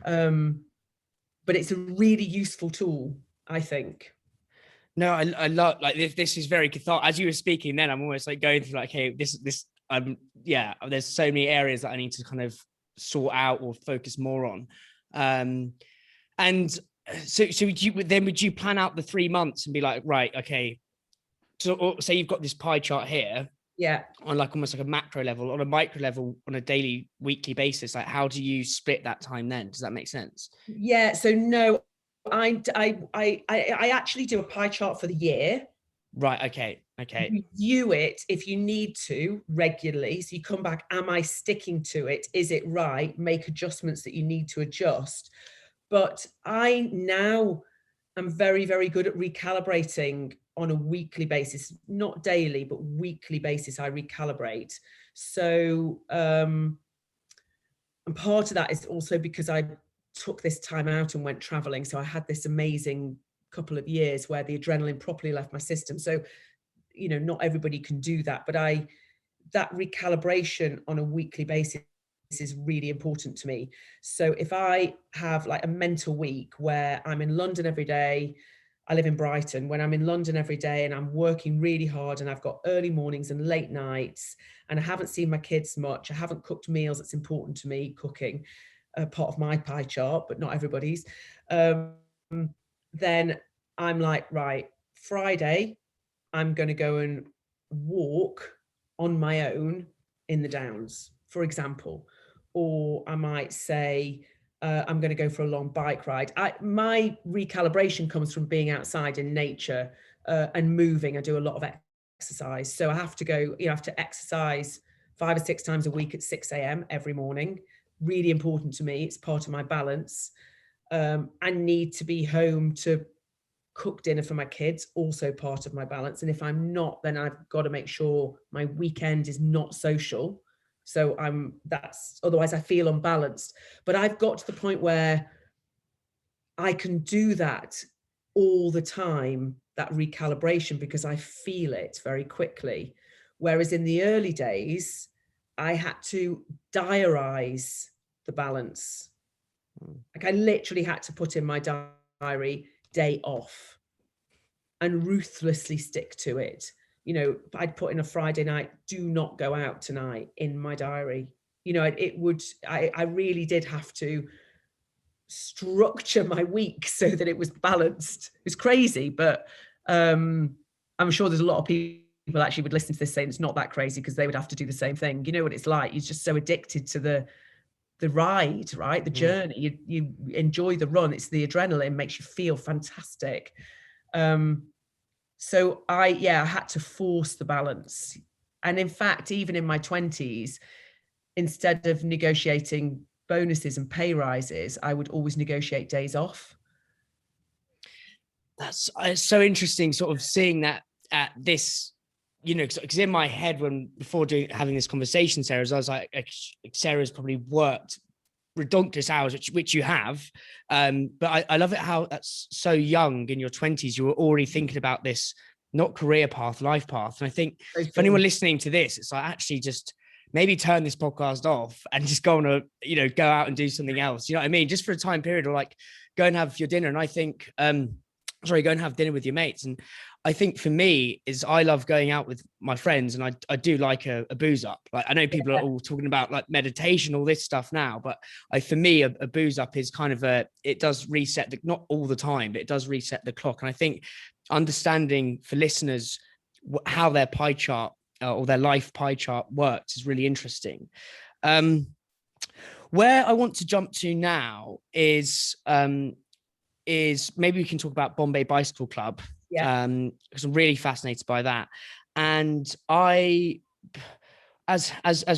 B: But it's a really useful tool, I think.
A: No, I love, like, this is very cathartic. As you were speaking then, I'm almost like going through like, hey, this, there's so many areas that I need to kind of sort out or focus more on. And so would you plan out the 3 months and be like, right, okay, so say you've got this pie chart here, on like almost like a macro level, on a micro level, on a daily, weekly basis, like how do you split that time then? Does that make sense?
B: Yeah, so no, I actually do a pie chart for the year.
A: Right. Okay.
B: Review it if you need to regularly. So you come back, am I sticking to it? Is it right? Make adjustments that you need to adjust. But I now am very, very good at recalibrating on a weekly basis, not daily, but weekly basis. I recalibrate. So, and part of that is also because I took this time out and went traveling. So I had this amazing couple of years where the adrenaline properly left my system. So, you know, not everybody can do that, but that recalibration on a weekly basis is really important to me. So if I have like a mental week where I'm in London every day, I live in Brighton, when I'm in London every day and I'm working really hard and I've got early mornings and late nights and I haven't seen my kids much, I haven't cooked meals, it's important to me, cooking, part of my pie chart, but not everybody's, then I'm like, right, Friday, I'm going to go and walk on my own in the Downs, for example. Or I might say, I'm going to go for a long bike ride. My recalibration comes from being outside in nature and moving. I do a lot of exercise. So I have to go, you know, I have to exercise 5 or 6 times a week at 6 a.m. every morning. Really important to me. It's part of my balance. I need to be home to cook dinner for my kids, also part of my balance. And if I'm not, then I've got to make sure my weekend is not social. So otherwise I feel unbalanced. But I've got to the point where I can do that all the time, that recalibration, because I feel it very quickly. Whereas in the early days, I had to diarize the balance. Like I literally had to put in my diary, day off, and ruthlessly stick to it. You know, I'd put in a Friday night, do not go out tonight, in my diary. You know, I really did have to structure my week so that it was balanced. It was crazy, but I'm sure there's a lot of people actually would listen to this saying it's not that crazy because they would have to do the same thing. You know what it's like. You're just so addicted to the ride, right? The journey. You enjoy the run. It's the adrenaline, makes you feel fantastic. So I had to force the balance. And in fact, even in my 20s, instead of negotiating bonuses and pay rises, I would always negotiate days off.
A: That's so interesting, sort of seeing that at this, you know, because in my head, before having this conversation, Sarah, I was like, Sarah's probably worked redonkulous hours, which you have, but I love it how that's so young, in your 20s you were already thinking about this, not career path, life path. And I think if anyone listening to this, it's like, actually just maybe turn this podcast off and just go on go out and do something else, you know what I mean, just for a time period, or like go and have your dinner. And I think go and have dinner with your mates. And I think for me is I love going out with my friends, and I do like a booze up. Like I know people are all talking about like meditation, all this stuff now, but for me, a booze up is kind of it does reset not all the time, but it does reset the clock. And I think understanding for listeners how their pie chart or their life pie chart works is really interesting. Where I want to jump to now is maybe we can talk about Bombay Bicycle Club. Because I'm really fascinated by that. And as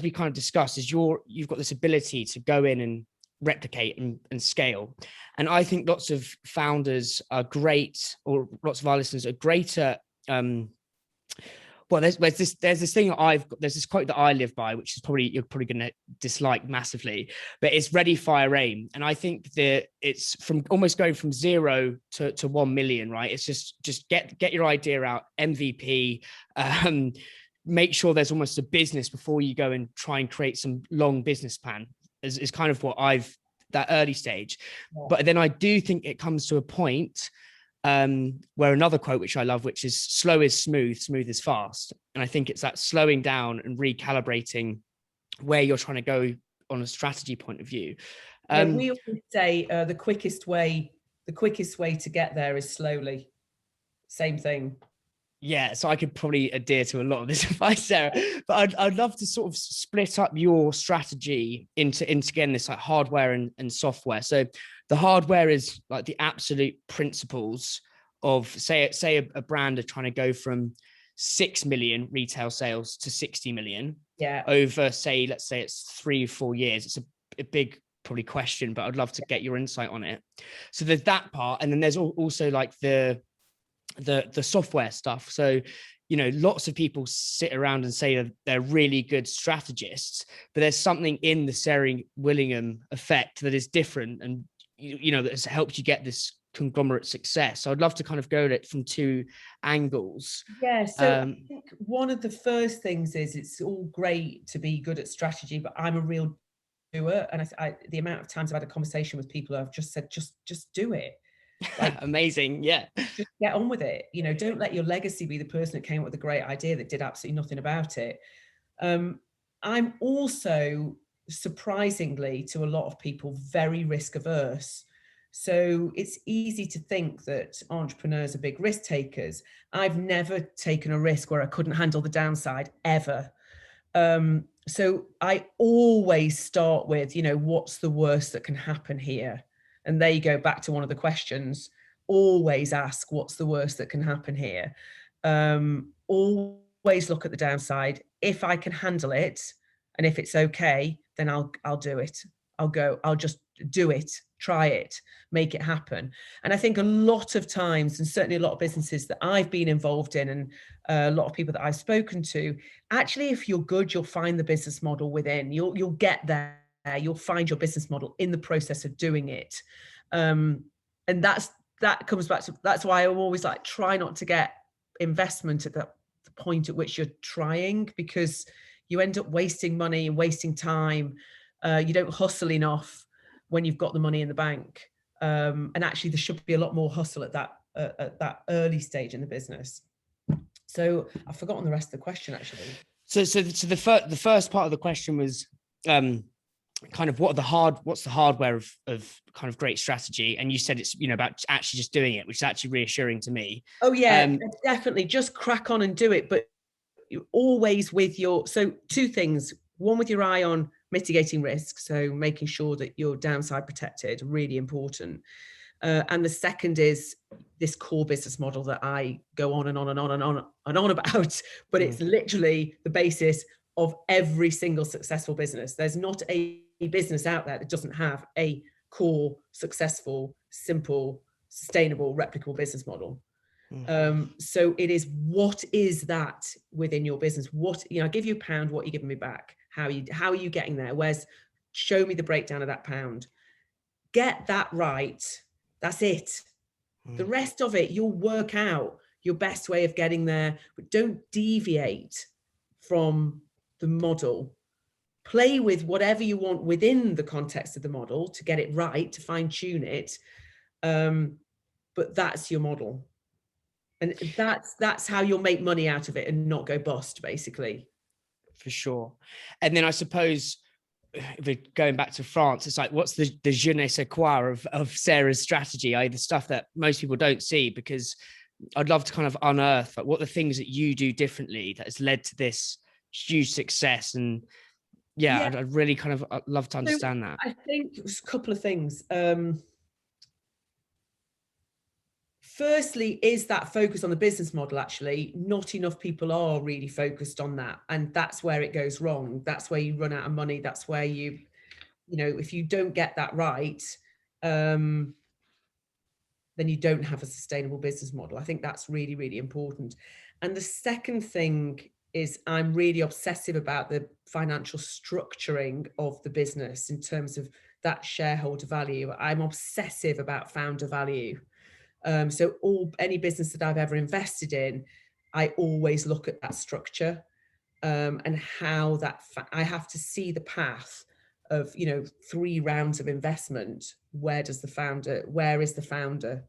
A: we kind of discussed, you've got this ability to go in and replicate and scale. And I think lots of founders are great, or lots of our listeners are greater. Well, there's this thing there's this quote that I live by, which is you're probably going to dislike massively, but it's ready, fire, aim. And I think that it's from almost going from 0 to 1 million, right? It's just get your idea out, MVP, make sure there's almost a business before you go and try and create some long business plan is kind of what that early stage. Yeah. But then I do think it comes to a point where another quote, which I love, which is slow is smooth, smooth is fast. And I think it's that slowing down and recalibrating where you're trying to go on a strategy point of view.
B: We always say the quickest way to get there is slowly. Same thing.
A: Yeah, so I could probably adhere to a lot of this advice, Sarah, but I'd love to sort of split up your strategy into again, this like hardware and software. So the hardware is like the absolute principles of say a brand are trying to go from 6 million retail sales to 60 million over, say, let's say it's 3 or 4 years. It's a big probably question, but I'd love to get your insight on it. So there's that part, and then there's also like the software stuff. So, you know, lots of people sit around and say that they're really good strategists, but there's something in the Sarah Willingham effect that is different, and you know, that has helped you get this conglomerate success. So I'd love to kind of go at it from two angles.
B: Yeah, so I think one of the first things is it's all great to be good at strategy, but I'm a real doer, and the amount of times I've had a conversation with people, I've just said, just do it.
A: Like, amazing. Yeah,
B: just get on with it. You know, don't let your legacy be the person that came up with a great idea that did absolutely nothing about it. I'm also, surprisingly to a lot of people, very risk averse. So it's easy to think that entrepreneurs are big risk takers. I've never taken a risk where I couldn't handle the downside, ever. So I always start with, you know, what's the worst that can happen here? And there you go, back to one of the questions. Always ask, what's the worst that can happen here? Always look at the downside. If I can handle it, and if it's okay, then I'll do it. I'll just do it, try it, make it happen. And I think a lot of times, and certainly a lot of businesses that I've been involved in, and a lot of people that I've spoken to, actually, if you're good, you'll find the business model within. You'll get there. You'll find your business model in the process of doing it. And that comes back to, that's why I'm always like, try not to get investment at the point at which you're trying, because you end up wasting money and wasting time. You don't hustle enough when you've got the money in the bank. And actually there should be a lot more hustle at that early stage in the business. So I've forgotten the rest of the question, actually.
A: So the first part of the question was kind of what's the hardware of kind of great strategy, and you said it's, you know, about actually just doing it, which is actually reassuring to me.
B: Oh yeah, definitely just crack on and do it, but always with your, so two things, one, with your eye on mitigating risk, so making sure that you're downside protected, really important. And the second is this core business model that I go on and on and on and on and on about, but it's literally the basis of every single successful business. There's not a business out there that doesn't have a core, successful, simple, sustainable, replicable business model. So it is, what is that within your business? What, you know, I give you a pound, what are you giving me back? How are you getting there? Show me the breakdown of that pound. Get that right. That's it. The rest of it, you'll work out your best way of getting there, but don't deviate from the model. Play with whatever you want within the context of the model to get it right, to fine tune it. But that's your model. And that's how you'll make money out of it and not go bust, basically.
A: For sure. And then I suppose, if we're going back to France, it's like, what's the je ne sais quoi of Sarah's strategy, the stuff that most people don't see? Because I'd love to kind of unearth like what the things that you do differently that has led to this huge success. And I'd really kind of love to understand that.
B: I think there's a couple of things. Firstly, is that focus on the business model. Actually, not enough people are really focused on that. And that's where it goes wrong. That's where you run out of money. That's where you know, if you don't get that right, then you don't have a sustainable business model. I think that's really, really important. And the second thing is, I'm really obsessive about the financial structuring of the business in terms of that shareholder value. I'm obsessive about founder value. So any business that I've ever invested in, I always look at that structure and how that I have to see the path of, you know, 3 rounds of investment. Where is the founder?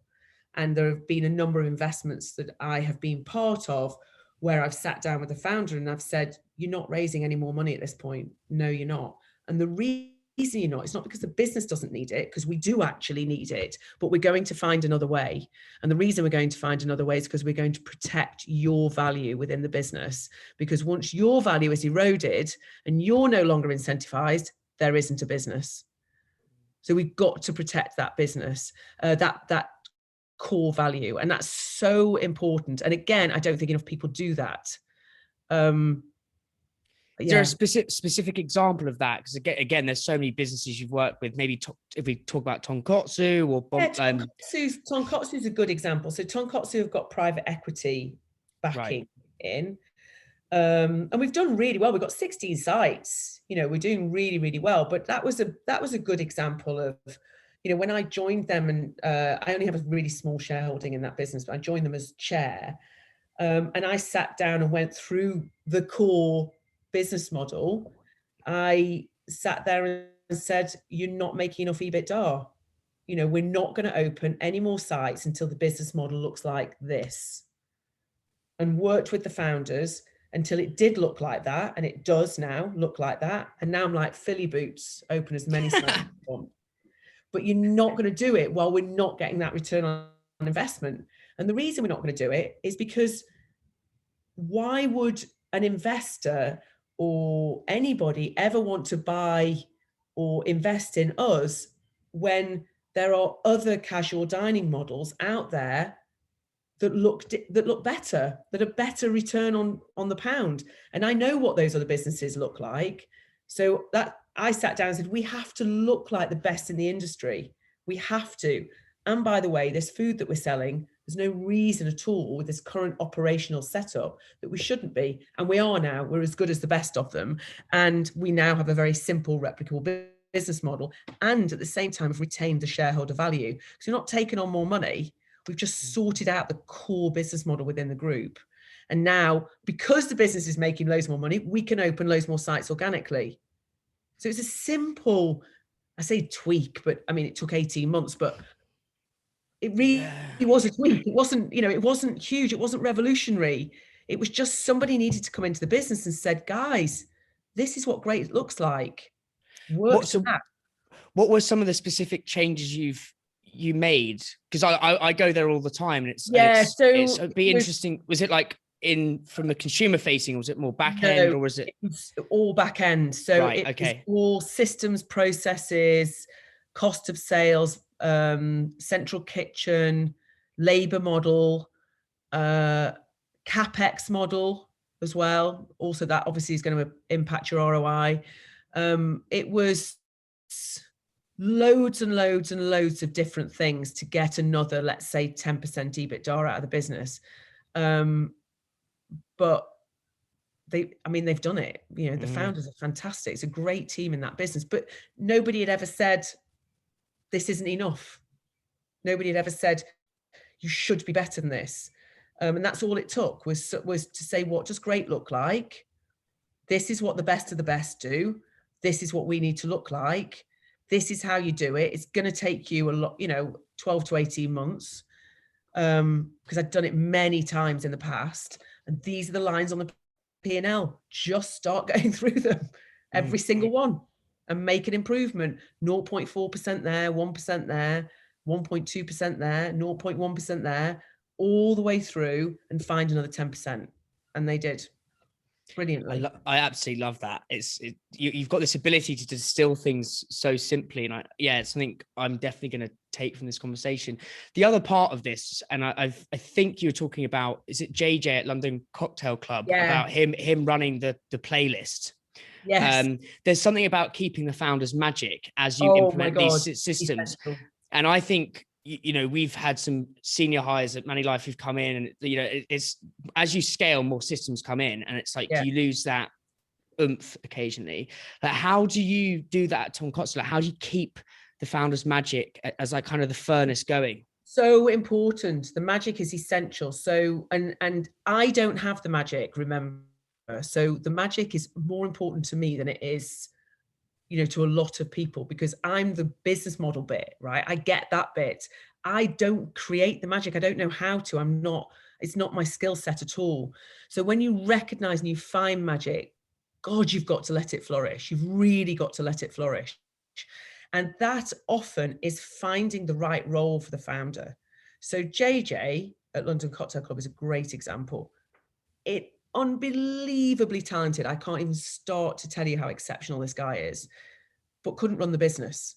B: And there have been a number of investments that I have been part of where I've sat down with the founder and I've said, you're not raising any more money at this point. No, you're not. And the reason you're not, it's not because the business doesn't need it, because we do actually need it, but we're going to find another way. And the reason we're going to find another way is because we're going to protect your value within the business. Because once your value is eroded and you're no longer incentivized, there isn't a business. So we've got to protect that business, that core value. And that's so important. And again, I don't think enough people do that.
A: Is there a specific example of that? Because again, there's so many businesses you've worked with. Maybe if we talk about Tonkotsu or
B: Tonkotsu is a good example. So Tonkotsu have got private equity backing in, and we've done really well. We've got 16 sites. We're doing really, really well. But that was a good example of, when I joined them, and I only have a really small shareholding in that business, but I joined them as chair, and I sat down and went through the core business model. I sat there and said, you're not making enough EBITDA. We're not going to open any more sites until the business model looks like this. And worked with the founders until it did look like that. And it does now look like that. And now I'm like, Philly boots, open as many sites as you want. But you're not going to do it while we're not getting that return on investment. And the reason we're not going to do it is because why would an investor or anybody ever want to buy or invest in us when there are other casual dining models out there that look better, that are better return on the pound? And I know what those other businesses look like. So that I sat down and said, we have to look like the best in the industry. We have to. And by the way, this food that we're selling, there's no reason at all with this current operational setup that we shouldn't be. And we are now. We're as good as the best of them. And we now have a very simple, replicable business model. And at the same time, have retained the shareholder value. Because we're not taking on more money. We've just sorted out the core business model within the group. And now, because the business is making loads more money, we can open loads more sites organically. So it's a simple, I say tweak, but I mean, it took 18 months, but it really was a tweak. It wasn't, it wasn't huge. It wasn't revolutionary. It was just somebody needed to come into the business and said, guys, this is what great looks like. What
A: were some of the specific changes you made? Because I go there all the time, and it'd be interesting. Was it like from the consumer facing, or was it more back end, or was it?
B: It was all back end. So it was all systems, processes, cost of sales, central kitchen, labor model, capex model as well. Also, that obviously is going to impact your ROI. It was loads and loads and loads of different things to get another, let's say, 10% EBITDA out of the business. But they've done it. The founders are fantastic. It's a great team in that business, but nobody had ever said, this isn't enough. Nobody had ever said, you should be better than this. And that's all it took was to say, what does great look like? This is what the best of the best do. This is what we need to look like. This is how you do it. It's going to take you a lot, 12 to 18 months. Because I've done it many times in the past. And these are the lines on the P&L. Just start going through them, every single one, and make an improvement. 0.4% there, 1% there, 1.2% there, 0.1% there, all the way through, and find another 10%. And they did. Brilliantly.
A: I absolutely love that. You've got this ability to distill things so simply, and it's something I'm definitely going to take from this conversation. The other part of this, and I think you're talking about, is it JJ at London Cocktail Club, about him running the playlist?
B: Yes.
A: There's something about keeping the founders' magic as you implement these systems, and I think we've had some senior hires at Money Life who've come in, and it's as you scale, more systems come in, and it's like you lose that oomph occasionally. Like, how do you do that at Tonkotsu? Like, how do you keep the founders' magic as like kind of the furnace going?
B: So important. The magic is essential. So and I don't have the magic, remember. So the magic is more important to me than it is to a lot of people, because I'm the business model bit, right? I get that bit. I don't create the magic. I don't know how to. It's not my skill set at all. So when you recognize and you find magic, God, you've got to let it flourish. You've really got to let it flourish. And that often is finding the right role for the founder. So JJ at London Cocktail Club is a great example. Unbelievably talented. I can't even start to tell you how exceptional this guy is, but couldn't run the business.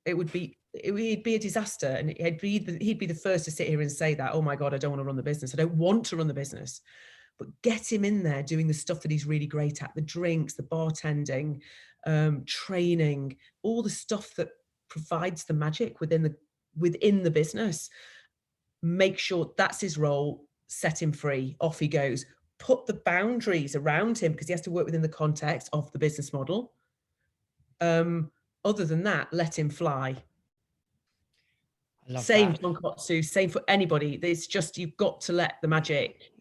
B: he'd be a disaster, and he'd be the first to sit here and say that, oh my God, I don't want to run the business. I don't want to run the business. But get him in there doing the stuff that he's really great at, the drinks, the bartending, training, all the stuff that provides the magic within the business. Make sure that's his role, set him free, off he goes. Put the boundaries around him, because he has to work within the context of the business model. Other than that, let him fly. Same tonkotsu, same for anybody. It's just, you've got to let the magic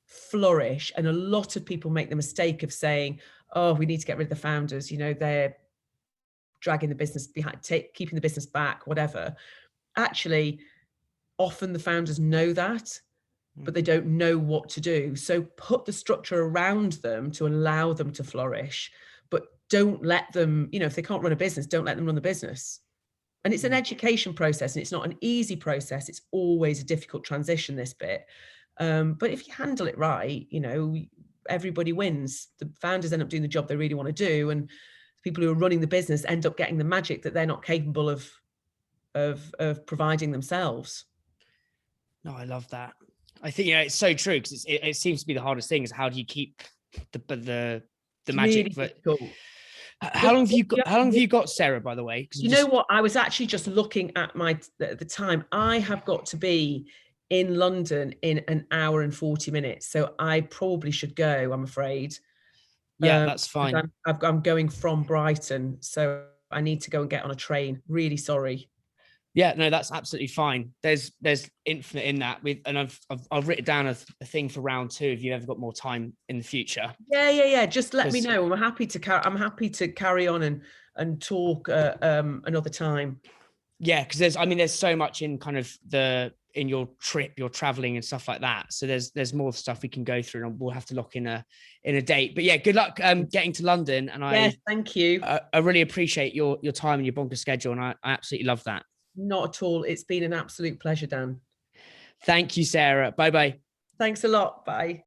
B: flourish. And a lot of people make the mistake of saying, oh, we need to get rid of the founders, you know, they're dragging the business behind, keeping the business back, whatever. Actually, often the founders know that, but they don't know what to do. So put the structure around them to allow them to flourish, but don't let them, you know, if they can't run a business, don't let them run the business. And it's an education process, and it's not an easy process. It's always a difficult transition, this bit. But if you handle it right, you know, everybody wins. The founders end up doing the job they really want to do, and the people who are running the business end up getting the magic that they're not capable of providing themselves.
A: No, I love that. I think, yeah, it's so true, because it seems to be the hardest thing is how do you keep the magic.
B: Really
A: but how long have you got, Sarah, by the way?
B: You know what? I was actually just looking at the time. I have got to be in London in an hour and 40 minutes. So I probably should go, I'm afraid.
A: Yeah, that's fine.
B: I'm going from Brighton, so I need to go and get on a train. Really sorry.
A: Yeah, no, that's absolutely fine. There's infinite in that. And I've written down a thing for round 2 if you ever got more time in the future.
B: Yeah. Just let me know. I'm happy to carry on and talk another time.
A: Yeah, because there's so much in kind of in your trip, you're traveling and stuff like that. So there's more stuff we can go through, and we'll have to lock in a date. But yeah, good luck getting to London. And
B: thank you.
A: I really appreciate your time and your bonkers schedule, and I absolutely love that.
B: Not at all. It's been an absolute pleasure, Dan.
A: Thank you, Sarah. Bye-bye.
B: Thanks a lot. Bye.